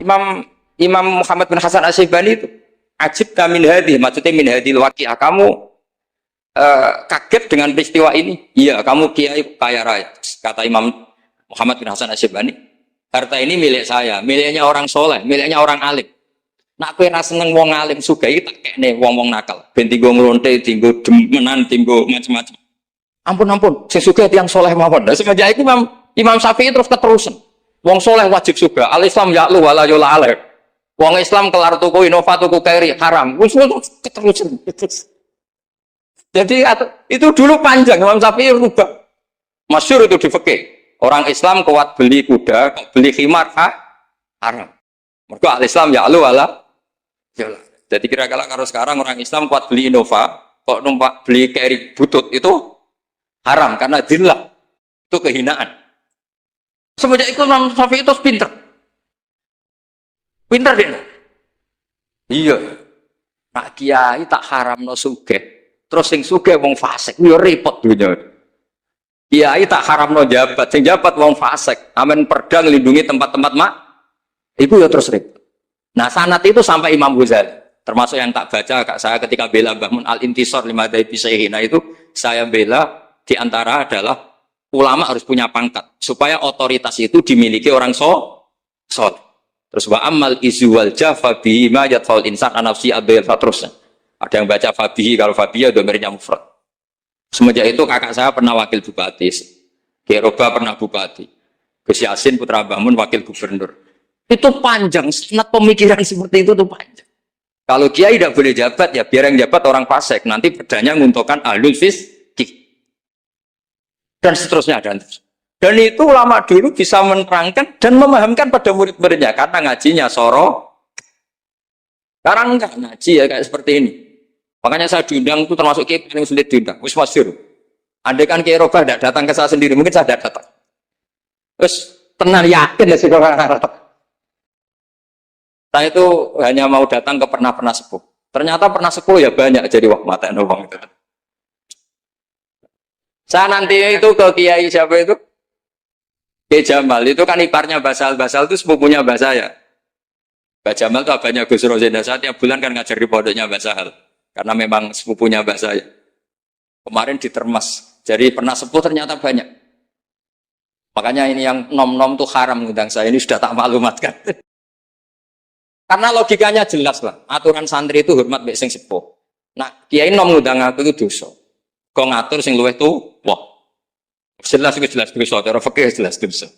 Speaker 1: Imam Muhammad bin Hasan Asy-Syaibani itu ajib min hadhi, maksudnya min hadhil waqi'ah. Kamu kaget dengan peristiwa ini? Iya, kamu kiai kaya raya. Kata Imam Muhammad bin Hasan Asy-Syaibani, harta ini milik saya, miliknya orang soleh, miliknya orang alim. Nak kowe ra seneng wong alim sugih tak kekne wong-wong nakal. Ben tinggo nglonte, tinggo demenan, tinggo macam-macam. Ampun, sing sugih tiyang saleh mawon. Lah semenjak iku Imam Syafi'i terus keterusan. Wong saleh wajib sugih. Al Islam ya'lu wa la yula alaih. Wong Islam kelar tuku Innova tuku keri haram. Wis keterusan. Jadi itu dulu panjang Imam Syafi'i rubah. Masyhur itu di fikih. Orang Islam kuat beli kuda, beli khimar haram. Mergo Al Islam ya'lu wa la yalah. Jadi kira-kira kalau sekarang orang Islam kuat beli Innova, kok numpak beli keri butut itu haram karena dillah. Itu kehinaan. Semenjak itu Imam Syafi'i itu pinter. Pinter dia. Iya. Nak kiai tak haramno sugih. Terus sing sugih wong fasik yo repot dunya. Kiai tak haramno jabat, sing jabat wong fasik. Amen perda nglindungi tempat-tempat mak. Iku ya terus repot. Nah, sanad itu sampai Imam Ghazali. Termasuk yang tak baca kak saya ketika bela Mbah Mun Al-Intisar lima Daibi Syaikhina itu saya bela diantara adalah ulama harus punya pangkat supaya otoritas itu dimiliki orang soleh. Terus wa amal izu wal jafa bihi ma yatfaul insan anafsi adil fatrus. Ada yang baca fabihi, kalau fabiya domirnya mufrad. Semenjak itu kakak saya pernah wakil bupati, Kiai Roba pernah bupati, Gus Yasin putra Mbah Mun wakil gubernur. Itu panjang, sangat pemikiran seperti itu tuh panjang. Kalau kiai tidak boleh jabat ya biar yang jabat orang fasik, nanti perdanya menguntungkan ahlul fiqih. Dan seterusnya dan terus. Dan itu ulama dulu bisa menerangkan dan memahamkan pada murid-muridnya karena ngajinya soro. Sekarang enggak ngaji ya kayak seperti ini. Makanya saya diundang itu termasuk kiai paling sulit diundang. Wis masyhur. Andai kan Kiai Roba tidak datang ke saya sendiri, mungkin saya tidak datang. Terus tenang yakin ya sih kalau datang. Saya itu hanya mau datang ke pernah sepuh. Ternyata pernah sepuh ya banyak jadi wah mata nobong itu. Saya nanti itu ke Kiai siapa itu? Kiai Jamal itu kan iparnya Basal itu sepupunya Mbah saya. Mbah Jamal itu abahnya Gus Rozenda. Saya tiap bulan kan ngajar di pondoknya Mbah Sahal. Karena memang sepupunya Mbah saya. Kemarin di Termas. Jadi pernah sepuh ternyata banyak. Makanya ini yang nom-nom tuh haram ngundang saya. Ini sudah tak maklumatkan. Karena logikanya jelas lah. Aturan santri itu hormat mbek sing sepuh. Nah, kiai nom ngundang aku itu dosa. Kok ngatur sing luwih tuh, wah. Jelas dosa, cara fikih jelas dosa.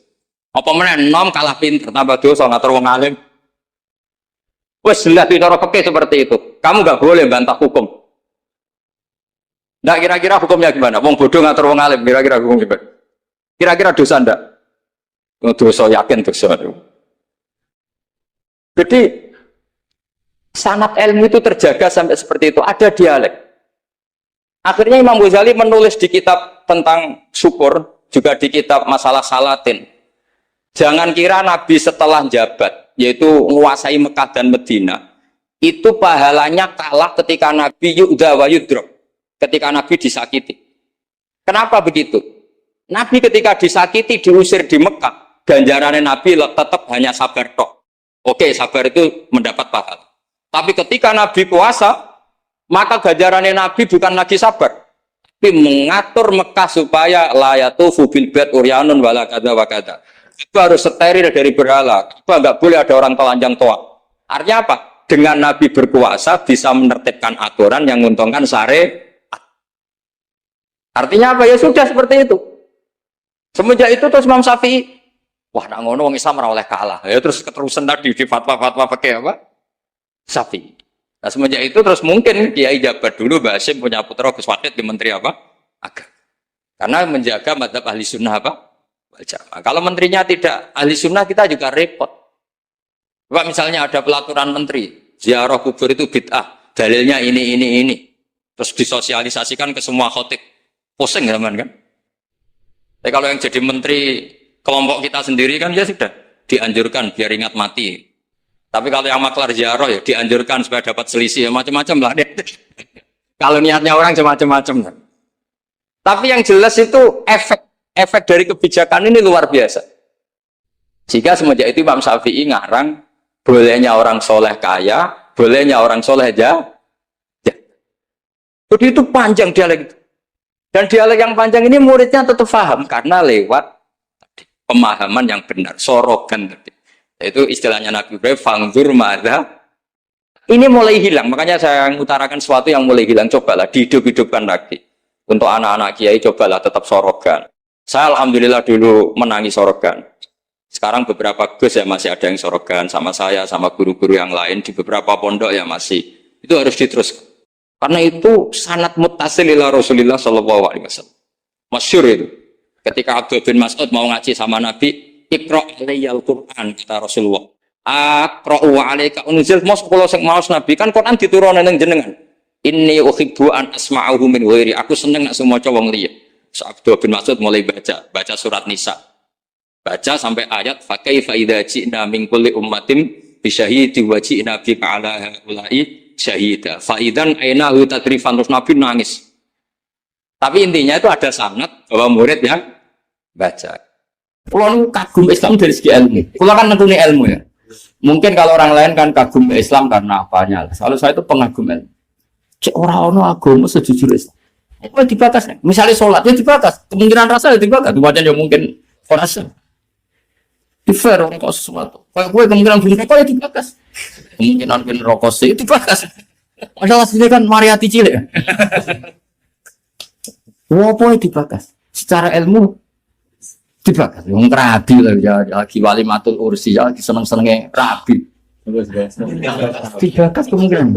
Speaker 1: Apa meneh nom kalah pinter tambah dosa ngatur wong alim. Wes jelas cara fikih seperti itu. Kamu enggak boleh bantah hukum. Nah, kira-kira hukumnya gimana? Wong bodoh ngatur wong alim, kira-kira hukum gimana? Kira-kira dosa ndak? Dosa yakin dosa itu. Jadi sanad ilmu itu terjaga sampai seperti itu. Ada dialek. Akhirnya Imam Ghazali menulis di kitab tentang syukur, juga di kitab masalah salatin. Jangan kira Nabi setelah jabat, yaitu menguasai Mekah dan Medina, itu pahalanya kalah ketika Nabi yu'da wa yudrok, ketika Nabi disakiti. Kenapa begitu? Nabi ketika disakiti, diusir di Mekah, ganjarannya Nabi tetap hanya sabar tok. Oke, sabar itu mendapat pahala. Tapi ketika Nabi puasa, maka ganjarannya Nabi bukan lagi sabar, tapi mengatur Mekah supaya layatufu bil bait uryanun wala kada wa kada. Itu harus steril dari berhala. Itu enggak boleh ada orang telanjang toa. Artinya apa? Dengan Nabi berkuasa bisa menertibkan aturan yang menguntungkan syariat. Artinya apa? Ya sudah seperti itu. Semenjak itu terus Imam Syafi'i, wah nak ngono wong Islam ora oleh kalah. Ya terus keterusan tadi di fatwa-fatwa pakai apa? Syafi'i. Nah, semenjak itu terus mungkin Kiai jabat dulu Mbah Hasyim punya putra Gus Wahid di menteri apa? Agama. Karena menjaga madzhab ahli sunnah apa? Wal jamaah. Kalau menterinya tidak ahli sunnah kita juga repot. Pak misalnya ada pelaturan menteri, ziarah kubur itu bid'ah, dalilnya ini. Terus disosialisasikan ke semua khotib. Pusing zaman kan? Tapi kalau yang jadi menteri kelompok kita sendiri kan ya sudah dianjurkan biar ingat mati. Tapi kalau yang maklar ziarah ya dianjurkan supaya dapat selisih ya macam-macam lah. Kalau niatnya orang macam-macam. Tapi yang jelas itu efek dari kebijakan ini luar biasa. Jika semenjak itu Imam Syafi'i ngarang bolehnya orang soleh kaya, bolehnya orang soleh aja. Jadi itu panjang dialek itu. Dan dialek yang panjang ini muridnya tetap paham karena lewat pemahaman yang benar, sorogan tadi. Itu istilahnya Nabi Ibrahim, fangzur madza. Ini mulai hilang, makanya saya mengutarakan sesuatu yang mulai hilang. Cobalah dihidup-hidupkan lagi. Untuk anak-anak kiai, cobalah tetap sorogan. Saya alhamdulillah dulu menangi sorogan. Sekarang beberapa gus ya masih ada yang sorogan sama saya, sama guru-guru yang lain di beberapa pondok ya masih. Itu harus diteruskan. Karena itu sanad muttasil ila Rasulillah sallallahu alaihi wasallam. Masyhur itu. Ketika Abdul bin Mas'ud mau ngaji sama Nabi, Iqra' alayyal Qur'an kata Rasulullah. Aqra'u 'alaika unzil mos kula sing maos Nabi kan Quran diturunke ning jenengan. Inni uhibbu an asma'ahu min ghairi. Aku seneng nek maca wong liya. Abdul bin Mas'ud mulai baca surat Nisa. Baca sampai ayat fa kaifa idza ji'na min kulli ummatin bi syahidin wa ji'na bika 'ala haula'i syahida. Faidan ainahu tadrifan, terus Nabi nangis. Tapi intinya itu ada sanad bahwa murid yang baca. Kulo kagum Islam dari segi ilmu. Kulo kan nentuni ilmu ya. Mungkin kalau orang lain kan kagum Islam karena apanya. Kalau saya itu pengagum ilmu. Cek orang agama sejujur Islam. Kok dibatas? Misalnya sholat ya dibatas. Kemungkinan rasa ya dibatas. Kemudian ya mungkin rasa. Di fair orang kok sesuatu. Kayak gue kemungkinan beli rokok ya dibatas. Kemungkinan beli rokok sih dibatas. Padahal aslinya kan mariati cilik. Apa ya dibatas? Secara ilmu dibatas. Yang rabi lah ya. Lagi wali matul ursi ya. Lagi seneng-senengnya rabi. Dibatas kemungkinan.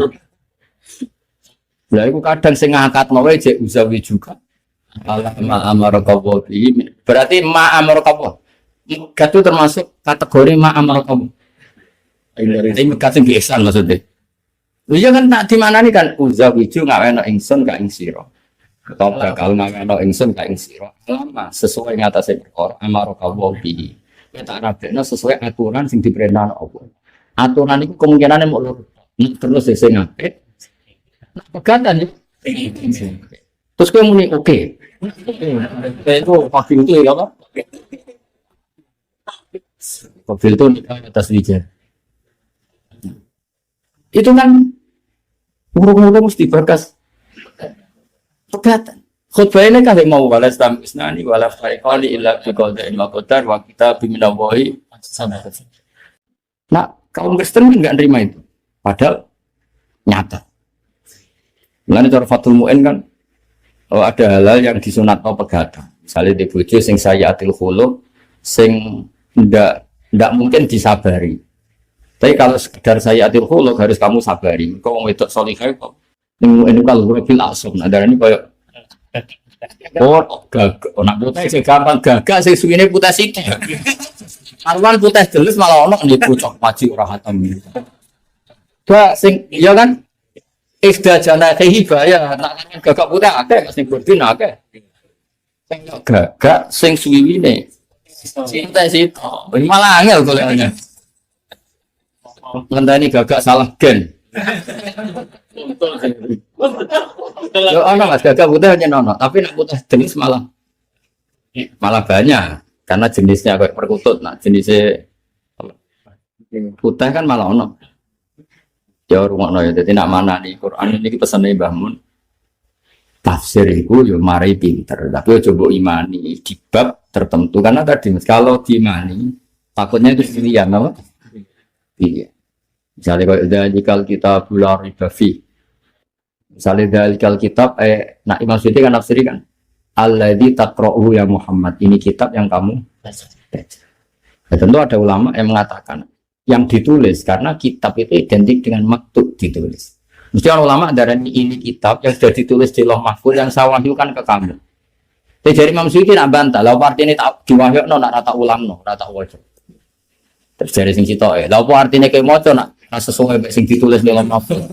Speaker 1: Lah iku kadang sing ngangkat wae jek uzawi juga. Allah ma'amarakawa bihi. Berarti ma'amarakawa. Itu termasuk kategori ma'amarakawa. Ini kasih biasan maksudnya. Iya kan nak di mana nih kan uzawi juga ngaweno ingsun ka ing sira. Atau bakal ngaweno ingsun ka ing sira. Lama sesuai ngatasé perkara amarakawa bihi. Tak rabekno sesuai aturan sing diperintahno Allah. Aturan itu kemungkinane mau loro. Terus sing apik pegatan ya. Terus gue muni oke. Itu mobil itu ya apa? Mobil itu atas wijar. Itu kan urung-urung mesti berkas pegatan. Khutbah ini kan mau walas tamisnani walas fariqali illa biqadari wa qadar wa kita biminallahi. Nah, kaum Kristen enggak nerima itu. Padahal nyata. Mulane cara Fathul Mu'in kan ada hal-hal yang disunat atau pegatan. Misalnya di bojo sing sayatil khuluq sing ndak mungkin disabari. Tapi kalau sekedar sayatil khuluq harus kamu sabari. Kok wong wedok salihah kok ning kalau bil asam nadarane koyo gagak nak putih sing gampang gagak sing suwine putih sithik. Arwan putih jelas malah ono niku cok paci ora hatam. Gak sing ya kan Ikhda jana kehibaya, nak gagak putih akeh, sing burdin akeh. Sing gagak, sing suwiwine. Cinta situ, malah angel golekane. Ngenteni gagak salah gen. Yo ana Mas gagak putih hanya ono, tapi nak putih jenis malah banyak. Karena jenisnya kayak perkutut, nah jenisnya putih kan malah ono. Ya rumah ya, jadi nak mana nih Quran ini pesannya Mbah Mun tafsir itu ya mari pinter, tapi ya coba imani di bab tertentu karena tadi kalau diimani takutnya itu pilihan apa? Iya. Misalnya kalau dalikal kitab bulan ribafi, misalnya dalikal kitab nak Imam Suyuti kan nafsiri kan alladzi taqra'uhu ya Muhammad, ini kitab yang kamu baca. Ya, tentu ada ulama yang mengatakan yang ditulis karena kitab itu identik dengan maktub ditulis. Mesti orang ulama darah ini kitab yang sudah ditulis di Lauh Mahfuz yang saya wahyukan ke kamu. Tapi dari Imam Suyuti nak bantah, lalu artinya tak diwahyukan nak rata ulang rata wajib. Terus dari sing sitok lalu artinya kayak moco nak sesuai sing ditulis di Lauh Mahfuz.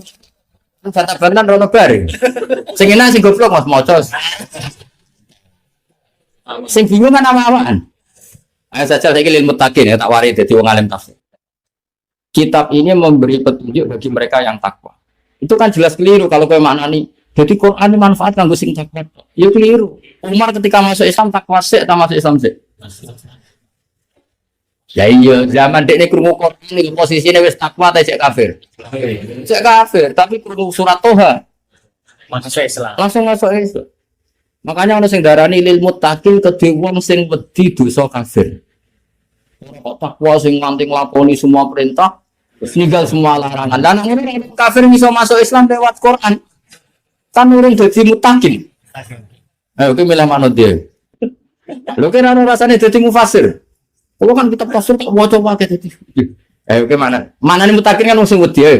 Speaker 1: Bantah-bantahan rono bareng. Sing enak sing goblok Mas moco. Sing bingung kan apa-apaan. Ayo saja saya ilmu takin ya tak waris jadi wong alim tafsir. Kitab ini memberi petunjuk bagi mereka yang takwa. Itu kan jelas keliru kalau kayak mana nih. Jadi Quran ini manfaat kanggo sing takwa. Ya keliru. Umar ketika masuk Islam takwa sik, tak masuk Islam sik. Ya iya, zaman dekne krungu Quran iki posisine wis takwa ta cek kafir. Cek kafir, tapi krungu surat Toha masuk Islam. Langsung masuk Islam. Makanya ana sing darani lil muttaqin kedhe wong sing wedi dosa kafir. Kok takwa sing nganti nglakoni semua perintah, ninggal semua larangan. Dan ini kafir bisa masuk Islam lewat Quran. Kan urung dadi mutakin. Ayo ki milih manut dia. Lho kira ana rasane dadi mufasir. Kalau kan kita tafsir tak waca wae dadi. Ayo ki mana? Manane mutakin kan wong sing wedi ae.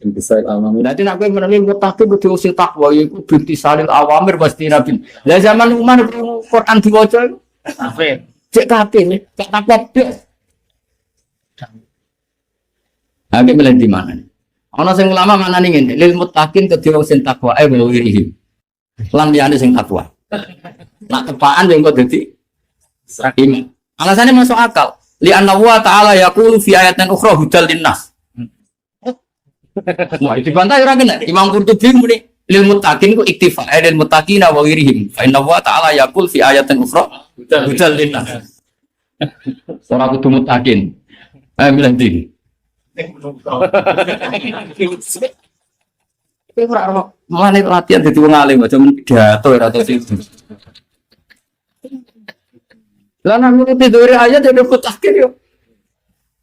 Speaker 1: Bisa alami. Nanti nak kowe meneli mutakin kudu sing takwa iku binti salil awamir pasti nabi. Lah zaman Umar Quran diwaca kafir. Cek kafir, cek takwa. Abi milih di mana? Ana sing ulama manani ngene, lil muttaqin kedhe wong sing takwa ae wirihim. Lan liyane sing takwa. Nak tepaan yang kok dadi iman. Alasannya masuk akal.
Speaker 3: Li anna wa ta'ala yaqulu fi ayatin ukhra hudal linnas. Wah, dibantah orang kena. Imam Qurtubi muni lil muttaqin ku iktifa lil muttaqina wa wirihim. Fa inna wa ta'ala yaqul fi ayatin ukhra hudal linnas. Ora kudu muttaqin. Milih ndi? Kowe ora mulane latihan dadi wong alim aja men pidato ora tau sing. Lah nang nuruti dhewe ayat dhewe mutakin yo.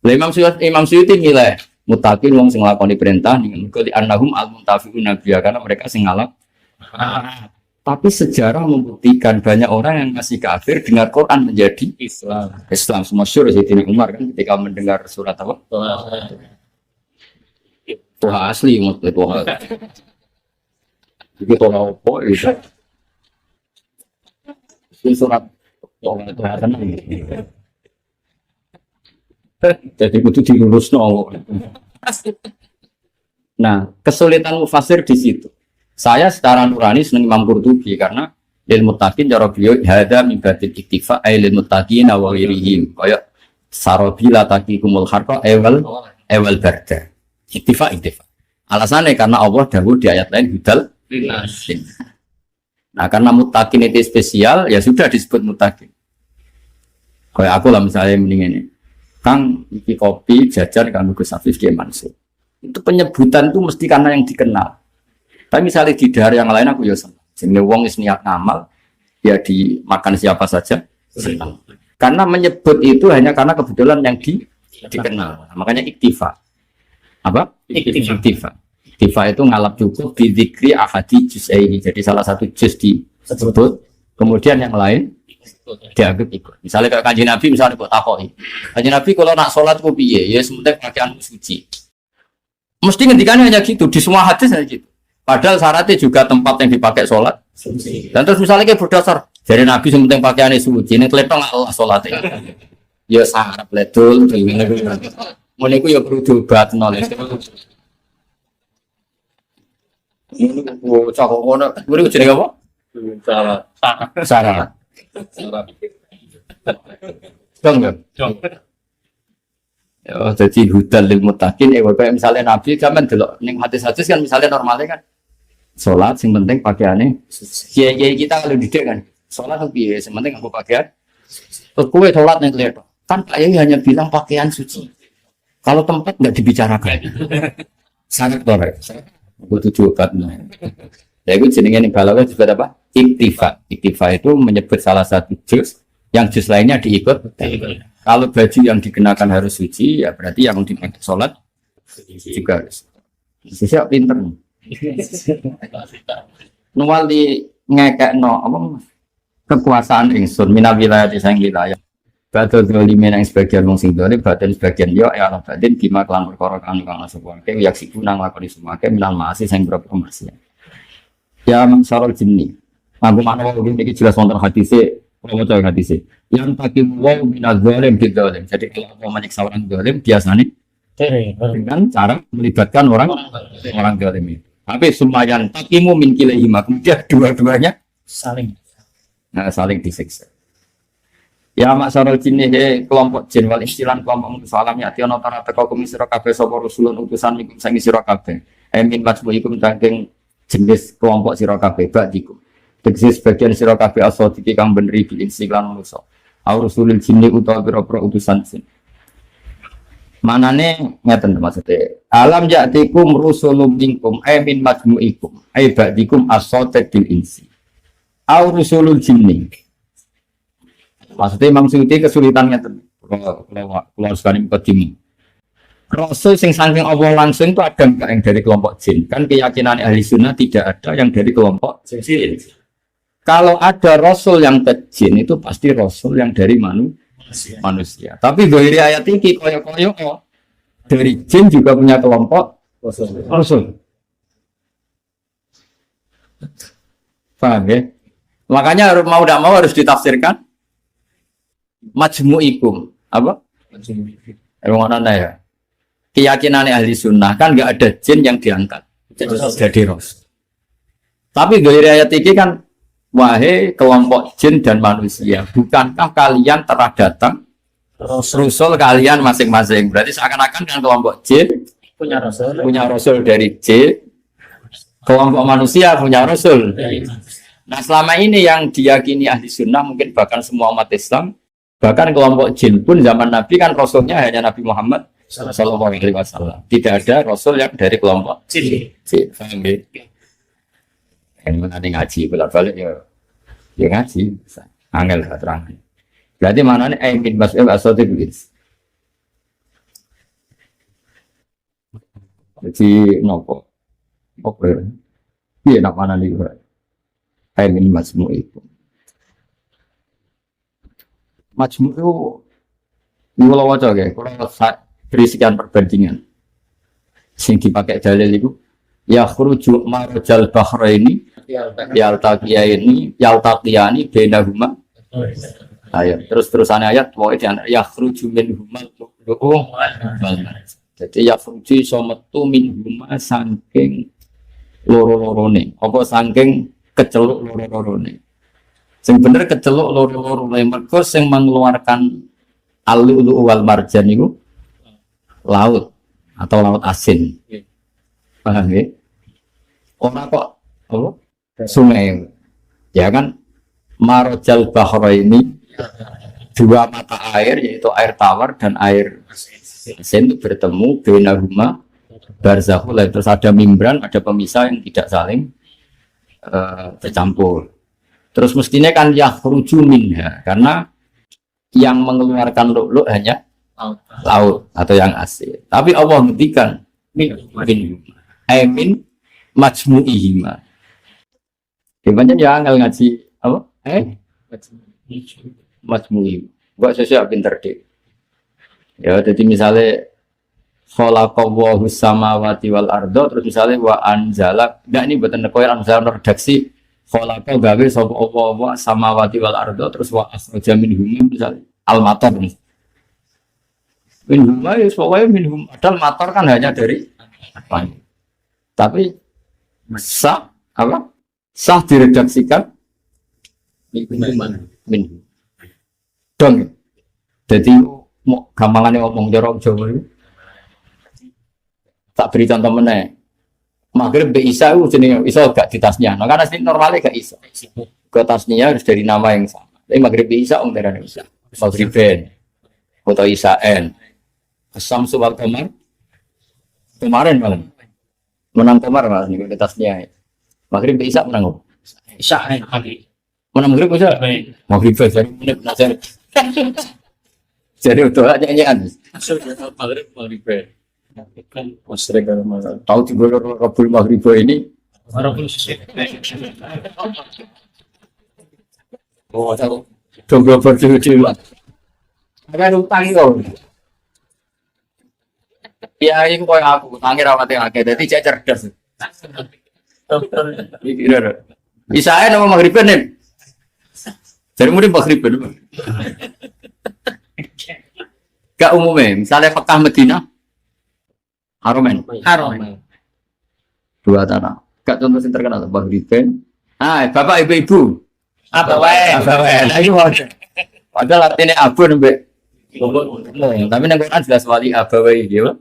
Speaker 3: Lah Imam Suyuti milih mutakin wong sing nglakoni perintah ning mergo di annahum al-muntafiquna biya karena mereka sing ngalap. Tapi sejarah membuktikan banyak orang yang masih kafir dengar Quran menjadi Islam. Masyhur Sayyidina Umar kan ketika mendengar surat apa? Toha asli maksudnya toha. Jadi toha apa itu? Ini surat toha itu tenang. Jadi itu dilurus no. Nah, kesulitan mufasir di situ. Saya secara nurani senang Imam Qurtubi karena lil muttaqin cara beliau hada min batil iktifa ay lil muttaqin wa ghairihim. Kayak sarabila taqikumul harqa ewal barda. Iktifa. Alasannya karena Allah dahulu di ayat lain hudal linnas. Nah, karena muttaqin itu spesial, ya sudah disebut muttaqin. Kayak aku lah misalnya mending ini. Kang iki kopi jajan kang Gus Afif Ki Mansur. Itu penyebutan itu mesti karena yang dikenal. Tapi misalnya di daerah yang lain aku ya senang. Jenenge wong wis niat ngamal, ya dimakan siapa saja senang. Karena menyebut itu hanya karena kebetulan yang dikenal. Makanya iktifa. Apa? Iktifa itu ngalap cukup di dzikri ahadi juz'aihi. Jadi salah satu juz disebut, kemudian yang lain dianggap ikut. Misalnya kayak Kanjeng Nabi misalnya kok takoki. Kanjeng Nabi kalau nak sholat ku piye? Ya sementing pakaianmu suci. Mesti ngendikannya hanya gitu, di semua hadis hanya gitu. Padahal syaratnya juga tempat yang dipakai sholat suci. Dan terus misalnya kayak berdasar dari Nabi sementing pakaiannya suci, ini kelihatan Allah sholatnya. Ya syarat ledul, mulai ku ya perlu diobat nulis. Ini cakap ngono, ini jenenge apa? Syarat. Dong. Ya, jadi hudal lil muttaqin. Kayak misalnya Nabi zaman delok ning hadis-hadis kan misalnya normalnya kan sholat, yang penting pakaiannya. Kiai kita kalau didik kan, sholat piye, yang penting aku pakaian. Terus kowe sholat ning kelihatan. Kan Kiai hanya bilang pakaian suci. Kalau tempat nggak dibicarakan. Sangat torek. Butuh obat. Ya itu jenenge ning balaghah disebut apa? Iktifa. Iktifa itu menyebut salah satu juz yang juz lainnya diikut. Kalau baju yang dikenakan harus suci, ya berarti yang dipakai sholat juga harus. Siapa pinter? Nuwal di ngekekno apa kekuasaan ingsun minal wilayah di sang wilayah. Badal zalimin yang sebagian wong sing dolim, badan sebagian yo ya Allah batin bima kelan perkara kang nasuwake yak siku nang lakoni sumake minal maasi sing berapa komersial. Ya mangsarul jinni. Aku mana wong iki jelas wonten hadise, ora waca hadise. Yang takim wa minaz zalim bidzalik. Jadi kalau menyiksa orang zalim biasanya dengan cara melibatkan orang zalim itu. Tapi sumayan takimu min kilaihi, kemudian dua-duanya saling disiksa. Ya maksarul jinni kelompok jin wal istilan kelompok salam ya tiono tara teko kumi sira kabeh sapa rasulun utusan mikum sing sira kabeh. Amin majmuikum saking jenis kelompok sira kabeh badiku. Tegese sebagian sira kabeh asodiki kang beneri bil insiklan manusa. Au rasulul jinni utawa pira-pira utusan jin. Manane ngeten maksudnya. Alam ya'tikum rusulun minkum amin majmuikum ay ba'dikum asodet bil insi. Au rusulul jinni. Maksudnya Imam Suyuti kesulitannya kalau sekali mukadimah. Rasul sing saking Allah langsung itu ada enggak yang dari kelompok jin? Kan keyakinan ahli sunnah tidak ada yang dari kelompok jin. Kalau ada Rasul yang ke jin itu pasti Rasul yang dari manusia. Tapi dari ayat ini koyo-koyo dari jin juga punya kelompok Rasul. Paham ya? Makanya mau tidak mau harus ditafsirkan majmu'ikum apa? Emang mana ya? Keyakinan ahli sunnah kan nggak ada jin yang diangkat jadi Rasul. Tapi dari ayat ini kan wahai kelompok jin dan manusia, bukankah kalian telah datang Rusul kalian masing-masing. Berarti seakan-akan kan kelompok jin
Speaker 2: punya
Speaker 3: rasul dari jin, kelompok manusia punya rasul. Nah selama ini yang diyakini ahli sunnah mungkin bahkan semua umat Islam, bahkan kelompok jin pun zaman Nabi kan rasulnya hanya Nabi Muhammad Sallallahu Alaihi Wasallam. Tidak ada rasul yang dari kelompok jin. Paham ya? Yang mengenai ngaji bolak-balik ya ngaji, angel terang. Berarti mana nih min mas'ul asal itu. Jadi nopo, oke, iya nak mana nih? Min majmu itu. Majmu itu, ini kalau wajah ya, kalau beri sekian perbandingan, sing dipakai dalil itu, ya khruju marjal bahraini, yaltaqiyani bainahuma. Ayat terus-terusan ayat pokoknya ya khruju min humal lu'lu'u wal marjan. Jadi ya khruju iso metu min huma saking loro-lorone apa saking keceluk loro-lorone. Sing bener keceluk loro-lorone mergo sing mengeluarkan al-lu'lu'u wal marjan niku laut atau laut asin. Paham ya? Ora kok apa? Sungai. Ya kan marjal bahraini dua mata air yaitu air tawar dan air asin itu bertemu bainahuma barzakhul, terus ada membran, ada pemisah yang tidak saling bercampur. Terus mestinya kan yakhruju minha karena yang mengeluarkan lu'lu' hanya laut atau yang asin. Tapi Allah ngendikan min majmu'ihima. Gimana ya angel ngaji apa? Majmu'i. Buat sesuatu pinter deh. Ya, jadi misalnya khalaqallahu samawati wal ardo, terus misalnya wa anzala, enggak ini buatan koyo anzala redaksi khalaqa gawe sapa apa samawati wal ardo, terus wa akhraja minhum misalnya al matar. Minhum ya pokoknya minhum, padahal matar kan hanya dari apa? Tapi sah apa? Sah diredaksikan minhum. Dong. Jadi gampangannya ngomong jorok Jawa itu. Tak beri contoh meneh. Maghrib be Isa itu jenenge Isa gak di tasnya. Nah, karena sini normalnya gak Isa. Ke tasnya harus dari nama yang sama. Tapi Maghrib be Isa darane Isa. Maghriben atau Isa'en. As-Samsu wal Qamar. Kemarin malam. Menang Qamar Mas niku di tasnya. Maghrib be Isa menang.
Speaker 2: Isa'en pagi.
Speaker 3: Menang Maghrib bisa. Maghrib jadi menit nazar. Jadi untuk nyanyian.
Speaker 2: Maghrib. Kan musrik kalau masalah.
Speaker 3: Tahu di bulan Rabbul Maghrib ini. Oh, tahu. Tunggu berjudi. Ada utang itu. Ya ini kau aku tangi rawat yang agak. Jadi saya cerdas. Kira. Bisa nama Maghrib nih. Jadi mungkin Maghrib nih. Gak umumnya, misalnya Mekah Medina, Haromen. Dua tanah. Gak contoh yang terkenal, Maghriben. Bapak ibu-ibu. Abawen. Nah itu wajar. Padahal artinya abun, Mbak. Tapi yang Quran jelas wali abawen dia.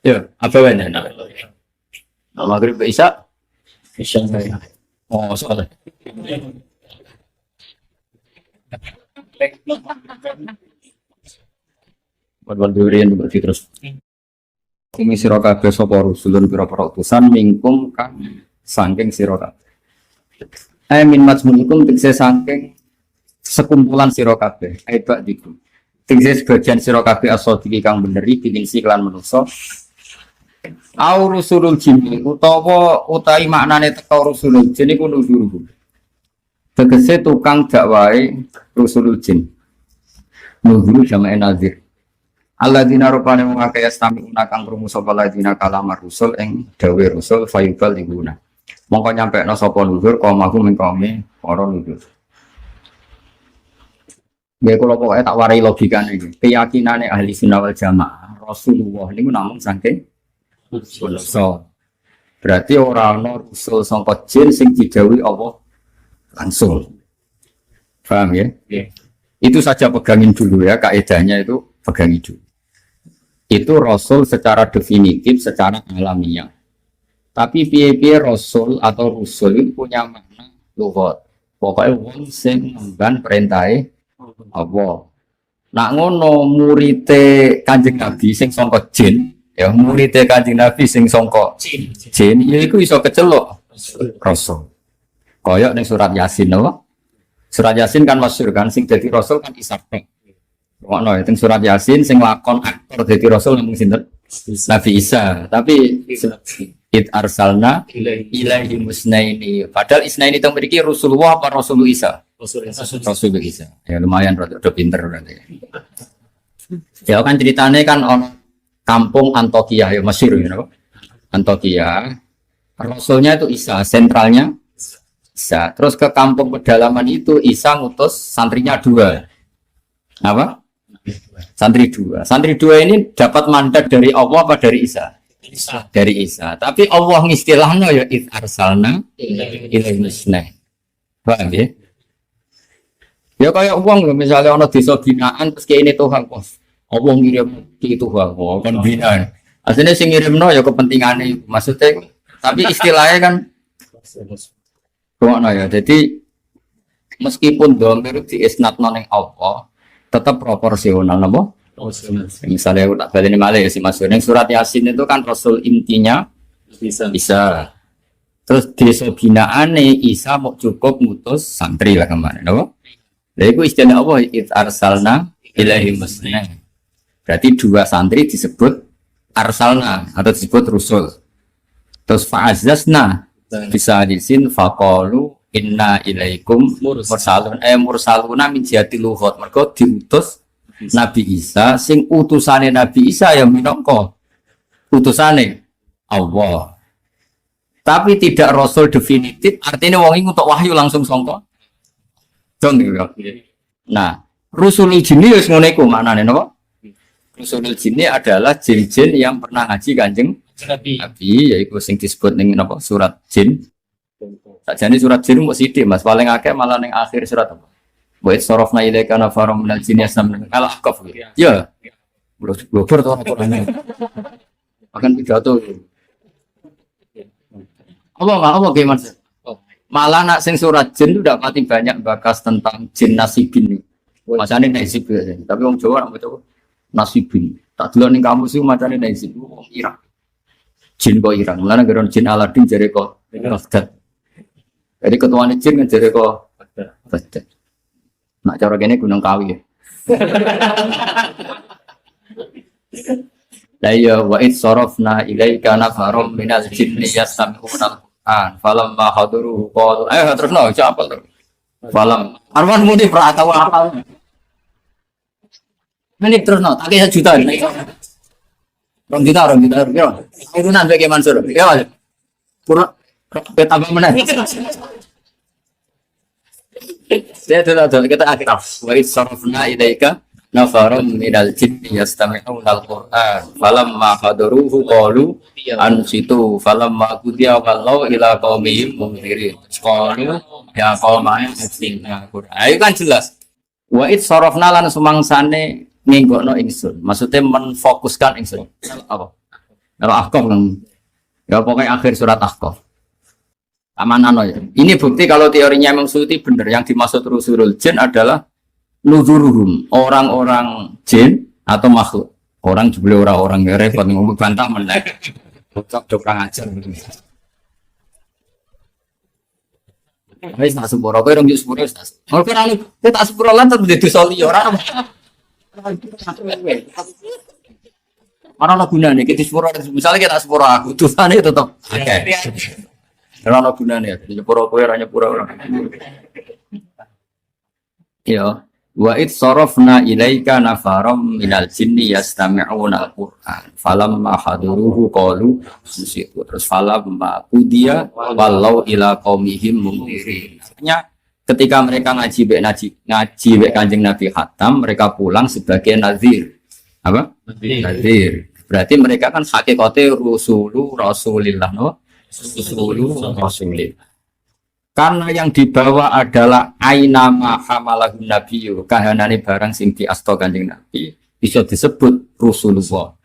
Speaker 3: Ya, abawen. Nah, Maghrib Isa. Oh, soalnya. Wadwal durian berarti terus. Kumi sira kabeh sapa rusulun pira-pira utusan mingkum kang saking sira kabeh. Min majmu'ikum tegese saking sekumpulan sira kabeh. Aibak diku. Tegese sebagian sira kabeh as-sadiqi kang beneri bikin siklan manusa. Au rusulul jinni utawa utahi maknane teka rusulul jin iku nuzuru. Tegese tukang dakwahe rusulul jin. Nuzuru jamae nazir. Alladzina rupane wong akeh yastami'una kang krungu sapa alladzina kalamar rusul ing dawuh rusul fayubal diguna. Mongko nyampekno sapa nuzur kaumahu ming kaume para nuzur. Ya kula pokoke tak warai logikane iki. Keyakinane ahli sunnah wal jamaah Rasulullah niku namung saking rusul. Berarti ora ana rusul sangka jin sing didhawuhi Allah langsung. Paham ya? Nggih. Itu saja pegangin dulu ya, kaedahnya itu pegangin dulu. Itu Rasul secara definitif, secara alamiah. Tapi piye-piye Rasul atau Rusul itu punya makna lughat. Pokoknya wong sing ngemban perintahe Allah. Nak ngono murite Kanjeng Nabi sing sangka jin, ya murite Kanjeng Nabi sing sangka jin, ya iku iso kecelok Rasul. Kaya ning surat Yasin apa? Surat Yasin kan masyhur kan sing dadi rasul kan Ishaq. Ngono ya teng surat Yasin sing lakon aktor dadi rasul namung sinten? Nabi Isa. Tapi it arsalna ilaihi musnaini. Padahal isnaini teng mriki Rasulullah apa Rasul Isa? Rasul Isa. Ya lumayan rada pinter berarti. Ya kan ceritane kan ono kampung Antokia ya masyhur ya napa? Antokia. Rasulnya itu Isa, sentralnya Isa. Terus ke kampung pedalaman itu Isa ngutus santrinya 2. Apa? Santri 2. Santri 2 ini dapat mandat dari Allah apa dari Isa? Dari Isa. Tapi Allah ngistilahnya ya id arsalna ilaihi musnain. Paham ya? Ya kayak uang loh, misalnya ono desa binaan terus kayak ini Tuhan pos. Allah ngirim ke Tuhan, kan binaan. Aslinya sing ngirimno ya kepentingannya maksudnya. Tapi istilahnya kan ngono ya. Jadi meskipun domir di isnatno ning Allah tetap proporsional napa? Misalnya aku tak baleni malih ya si Mas ning surat Yasin itu kan Rasul intinya bisa. Terus desa binaane Isa mau cukup ngutus santri lah kemana napa? Lha iku istilah apa? It arsalna ilaihi musnain. Berarti 2 santri disebut arsalna atau disebut rusul. Terus fa'azzazna bisa disin faqalu inna ilaikum mursaluna min jihati lughat. Mergo diutus Nabi Isa sing utusane Nabi Isa ya minangka utusane Allah. Tapi tidak rasul definitif, artinya wong iki untuk wahyu langsung sangka. Dong ya. Nah, rusulul jinni wis ngene iku maknane napa? Rusulul jinni adalah jin-jin yang pernah ngaji Kanjeng Nabi, yaitu sing disebut ning napa surat jin. Sakjane surat jin mung sithik Mas, paling akeh malah ning akhir surat apa? Wa sarafna ilaika nafarum minal jinni yastamuna al-ahqaf. Ya. Blogger to apa akan pidato. Apa gimana? Malah nak sing surat jin itu udah mati banyak bakas tentang jin nasibin. Macane nasib ya. Tapi wong Jawa nak baca nasibin. Tak delok ning kampus iku macane nasib wong Irak. Jin kok Irak. Mulane geron jin Aladin jare kok Baghdad. Jadi ketuane jin kan jare kok Baghdad. Nak cara kene Gunung Kawi ya. La ya wa id sarafna ilaika nafarum minal jinni yastami'una al-Qur'an falamma hadaruhu qalu terusno siapa terus falam Arwan muni pra atau apa ini terusno tak 1 juta nih 2 juta ya itu nanti ke Mansur ya Mas pura tambah meneh kita akhir wa id sarafna ilaika nafarum minal jinni yastami'una al-Qur'an falamma hadaruhu qalu ansitu falamma qudiya wallahu ila qaumihim munzirin qalu ya qaumana aslimna Qur'an. Ayo kan jelas wa id sarafna lan sumangsane nginggokno ingsun maksudnya menfokuskan ingsun apa kalau Ahqaf kan ya pokoknya akhir surat Ahqaf amanano ya ini bukti kalau teorinya Imam Suyuti benar yang dimaksud rusulul jin adalah nuzuruhum orang-orang jin atau makhluk orang juga orang-orang ya repot ngomong bantah meneh cocok kurang ajar wis tak sepuro kowe rong sepuro wis tak ora anu tak sepuro lan tetep dadi soli ora ana gunane iki sepuro misale kita sepuro aku dosane tetep akeh ora ana gunane sepuro kowe ora nyepuro ora yo wa id sarafna ilaika nafaram minal jinni yastami'una al-Qur'an falamma hadaruhu qalu ansitu terus falamma qudiya wallau ila qaumihim munzirin. Artinya ketika mereka ngaji bek Kanjeng Nabi khatam mereka pulang sebagai nazir. Apa? Nazir. Berarti mereka kan hakikate rasulullah no? Rasulullah. Karena yang dibawa adalah ainama hamalahun nabiyyu, kahanane barang sing diasto Kanjeng Nabi, bisa disebut Rasulullah.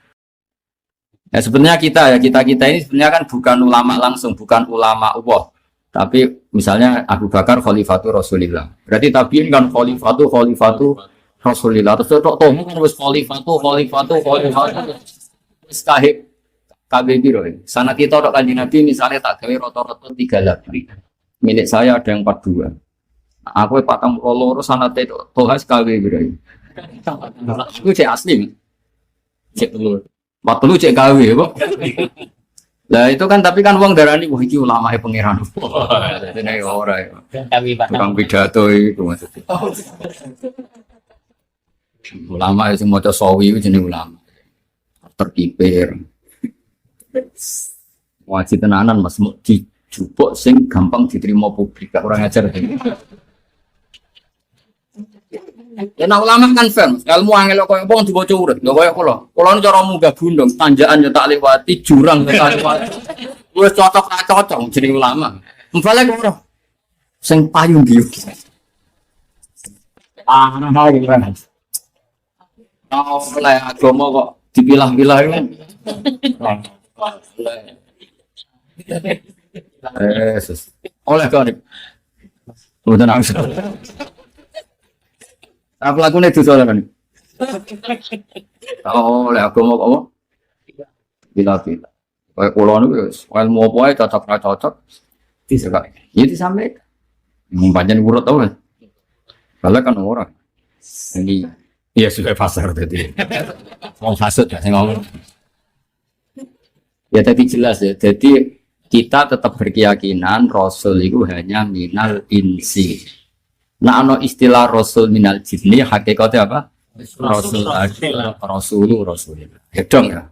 Speaker 3: Ya sebenarnya kita ini sebenarnya kan bukan ulama langsung, bukan ulama Allah. Tapi misalnya Abu Bakar khalifatu Rasulillah. Berarti tabiin kan khalifatu Rasulillah. Terus tok kan wis khalifatu. Wis kabeh piro. Sana kita tok Kanjeng Nabi misalnya tak gawe rata-rata 3 lapis. Milik saya ada yang 42. Aku 42 sanate tohas kabeh piro. Iku cek asli. Cek telur. Waktu lu cek gawe kok. Lah itu kan tapi kan wong darani wah iki ulama e pangeran. Dene ora ya. Tukang pidato iku maksudnya. Ulama sing maca sawi iku jenenge ulama. Terkipir. Wajib tenanan Mas dijupuk sing gampang diterima publik ora ngajar. Ya nah ulama kan firm, ilmu angel koyo wong dibaca urut, lho koyo kula. Kula nu cara munggah gunung, tanjakan yo tak liwati, jurang yo tak liwati. Wis cocok ra cocok jeneng ulama. Mbale kok sing payu ndi. Nah gimana? Oleh agama kok dipilah-pilah iki. Oleh kok nih. Udah nangis. Apa lakunya itu soalnya kan? Oh, oleh aku mau apa? Bila-bila. Kayak pulau itu, ilmu apa ya cocok. Bisa kak. Jadi sampai. Mempanjang urut tau kan? Kalau kan orang. Ini, iya sudah pasar tadi. Mau hasut ya, saya ngomong. Ya tadi jelas ya. Jadi kita tetap berkeyakinan Rasul itu hanya minal insi. Nah, ano istilah Rasul minal jinni hakikatnya apa? Rasul. Hedong ya.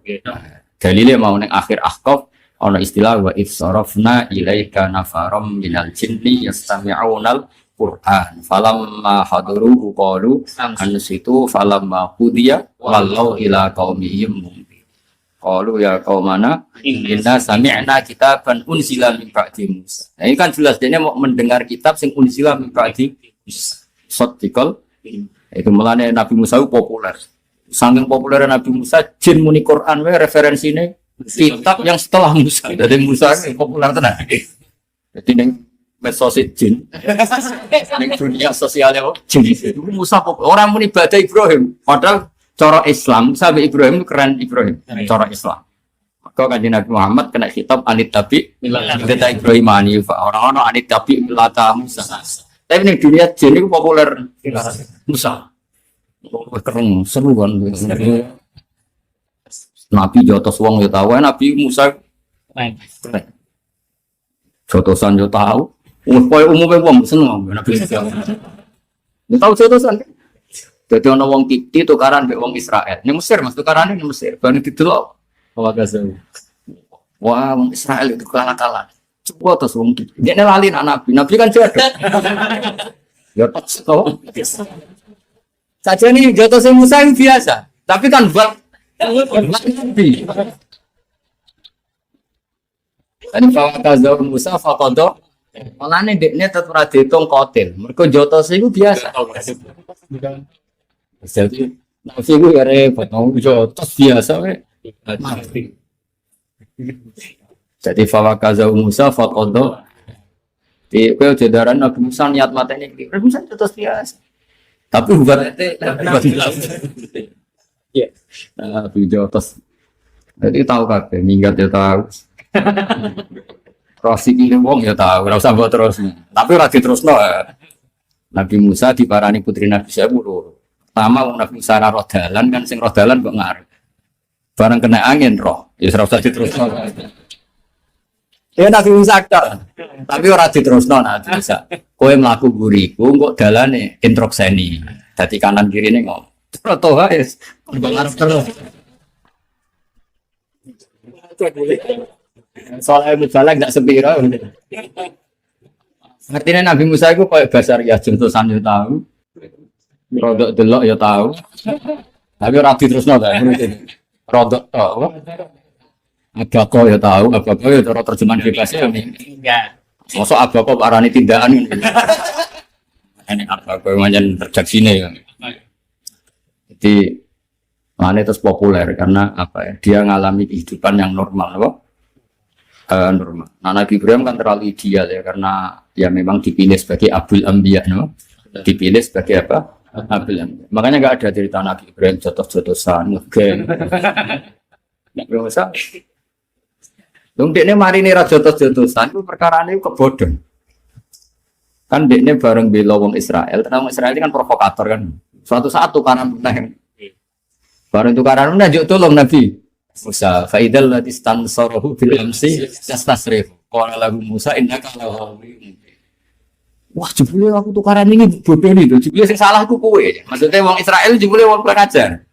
Speaker 3: Dalilnya mau neng akhir Ahqaf ono istilah wa ifsarafna ilaika nafaram minal jinni yastami'unal Qur'an. Falamma hadaruhu qalu ansitu falamma qudiya wallau ila qaumihim munzir. Qalu ya qaumana inna sami'na kitaban unsila min ba'di Musa. Nah, ini kan jelas dia mau mendengar kitab sing unsila min ba'di Sotikal itu melane Nabi Musa itu populer. Saking populer Nabi Musa, jin muni Quran we referensinya kitab yang setelah Musa. Jadi Musa ini populer tenan. Jadi neng medsos jin, neng dunia sosialnya kok jin itu Musa populer. Orang muni ibadah Ibrahim, padahal cara Islam sampai Ibrahim itu keren Ibrahim. Cara Islam. Maka kanjeng Nabi Muhammad kena kitab anit tabi milata Ibrahim Hanifa. Orang-orang anit tabi milata Musa. Tapi di dunia jin itu populer Musa. Keren, seru kan. Nabi jotos wong yo tahu, Nabi Musa keren. Jotosan yo tahu. Umumnya wong seneng Nabi Musa. Yo tahu jotosan. Jadi ana wong Kipti tukaran mbek wong Israel. Ning Mesir Mas tukarane ning Mesir. Bane didelok. Wah, wong Israel itu kalah-kalah. Coba terus wong dia lali Nabi kan jodoh. Ya toh. Saja nih jodoh sing Musa yang biasa, tapi kan bab Nabi. Tadi bahwa kazau Musa fakodo, malah nih dekne tetap raditong kotil. Mereka jodoh sing biasa. Jadi Nabi itu ya repot, jodoh biasa we. Jadi fawakaza Musa fakodo di kau jadaran Nabi Musa niat matanya Nabi Musa terus biasa tapi buat ya Nabi jotos jadi tahu kabeh minggat ya tahu Rosi ini wong ya tahu ora usah buat terus tapi ora diterusno Nabi Musa diparani putri Nabi Syaibu pertama wong Nabi Musa roh dalan kan sing roh dalan kok ngarep barang kena angin roh ya ora usah diterusno. Ya Nabi Musa tapi ora diterusno Nabi Musa. Kowe mlaku guriku kok dalane introkseni. Dadi kanan kirine ngomong. Terus wis ngarep terus. Soalnya mubalak enggak sepiro. Artinya Nabi Musa itu koyo basar ya jentosan yo tahu. Rodok delok ya tahu. Tapi ora diterusno ta. Rodok tok. Apa kau ya tahu, apa kau ya cara terjemahan bebasnya enggak. Mosok apa kok arani tindakan ini. Ini apa kok manjan redaksine ya. Jadi mana terus populer karena apa ya? Dia ngalami kehidupan yang normal, apa? Normal. Nah, Nabi Ibrahim kan terlalu ideal ya karena ya memang dipilih sebagai Abul Anbiya, no? Dipilih sebagai apa? Abul Anbiya. Makanya nggak ada cerita Nabi Ibrahim jotos-jotosan, ngegeng. Nggak bisa. Dong dekne mari nih jotos-jotosan itu perkara ini kebodohan. Kan dekne bareng bela wong Israel, karena wong Israel ini kan provokator kan. Suatu saat tukaran meneh. Bareng tukaran meneh juk tolong Nabi Musa, faidal ladzi stansarahu bil amsi yastasrif. Qala lahu Musa innaka laghawiyun. Wah, jebule aku tukaran ini bodoh itu. Jebule sing salah ku kowe. Maksudnya wong Israel jebule wong kurang ajar.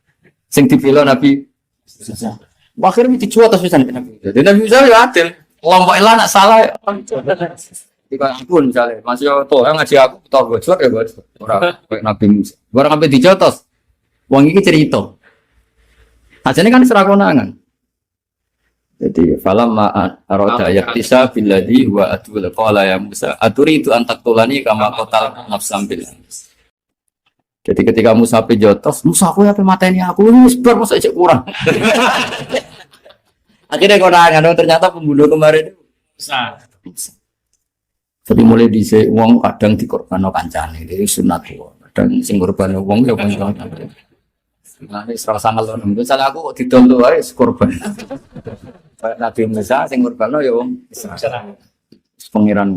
Speaker 3: Sing dibela Nabi Musa. Akhirnya dijual atas pisan Nabi. Jadi Nabi Musa ya adil. Kelompok elah nak salah. Jika ampun misalnya, masih toh yang ngaji aku toh gojlok ya gojlok. Orang kayak Nabi Musa. Barang sampai dijotos. Wong iki cerita. Ajane kan serah konangan. Jadi falam arada yaktisa billadhi wa atul qala ya Musa aturi itu antaktulani kama qatal nafsam bil. Jadi ketika Musa pejotos, Musa aku ya mateni aku wis bar mosok cek kurang. Akhirnya konangan ternyata pembunuh kemarin itu
Speaker 2: Musa.
Speaker 3: Jadi mulai dhisik wong kadang dikorbanno kancane, iki sunat wong. Kadang sing korban wong ya wong kancane. Nah, ini serasa ngalor. Misalnya aku kok didol tuh aja korban. Kayak Nabi Musa, sing korban ya wong Israel. Pengiran.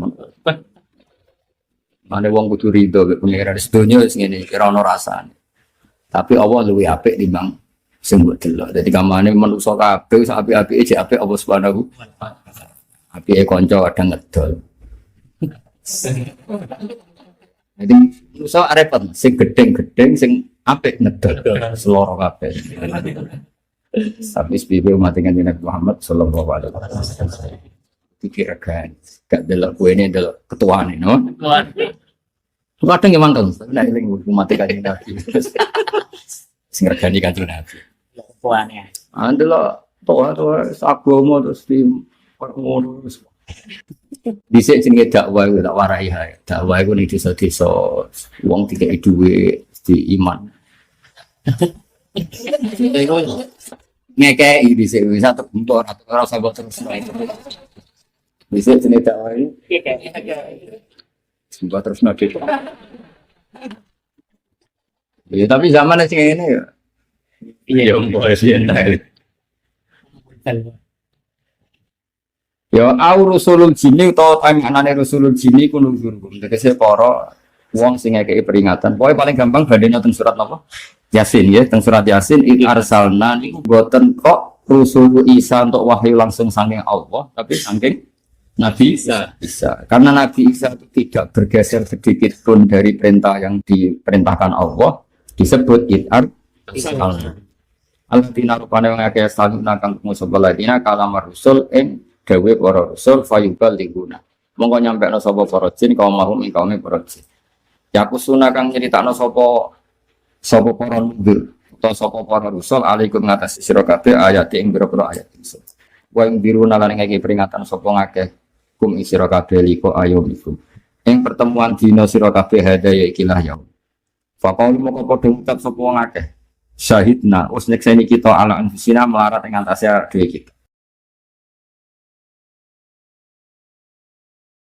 Speaker 3: Mana wong kudu ridho be pengiran sedonya wis ngene, kira ono rasane. Tapi Allah luwih apik timbang sing mbok delok. Dadi kamane manusa kabeh sak apik-apike jek apik Allah Subhanahu. Apike kanca kadang ngedol. Jadi manusa repot, sing gedeng-gedeng sing apik ngedol seloro kabeh. Tapi SPB umat dengan Nabi Muhammad sallallahu alaihi wasallam. Dikirakan gak delok kuene delok ketuane no. Kadang emang kan nek eling umat kanjeng Nabi. Sing regani kanjeng Nabi.
Speaker 2: Puannya.
Speaker 3: Andelok toa agama terus di ngono. Dhisik jenenge dakwah iku tak warai hae. Dakwah iku ning desa-desa wong dikeki dhuwit di iman. Ngekei dhisik wis terbentur atau ora usah mbok terus. Dhisik jenenge dakwah iki. Mbok terus nade. Ya tapi zaman sing ngene ya. Iya, mbok sih enak. Ya au rusulul jinni utawa anane rusulul jinni ku nunggu-nunggu. Tegese para wong sing ngekeki peringatan. Pokoke paling gampang bandene teng surat napa? Yasin ya, teng surat Yasin arsalna niku boten kok rusul Isa untuk wahyu langsung saking Allah, tapi saking Nabi Isa. Karena Nabi Isa itu tidak bergeser sedikit pun dari perintah yang diperintahkan Allah, disebut Al-Tina rupane wong akeh saluna kang musabaladina kalamar rusul ing dawe para rasul fayubal liguna. Monggo nyampekno sapa para jin kaum mahum ing kaume para jin. Ya kusuna kang nyeritakno sapa para nabi utawa sapa para rasul alaikum ngatas sira kabeh ayat ing pira-pira ayat insun. Wa ing biruna lan ngeki peringatan sapa ngakeh kum ing sira kabeh liko ayyumikum. Ing pertemuan dina sira kabeh hadaya ikilah yaum. Faqalu moko padha ngucap sapa ngakeh syahidna wis nyekseni kita ala anfusina melarat ing antase dhewe kita.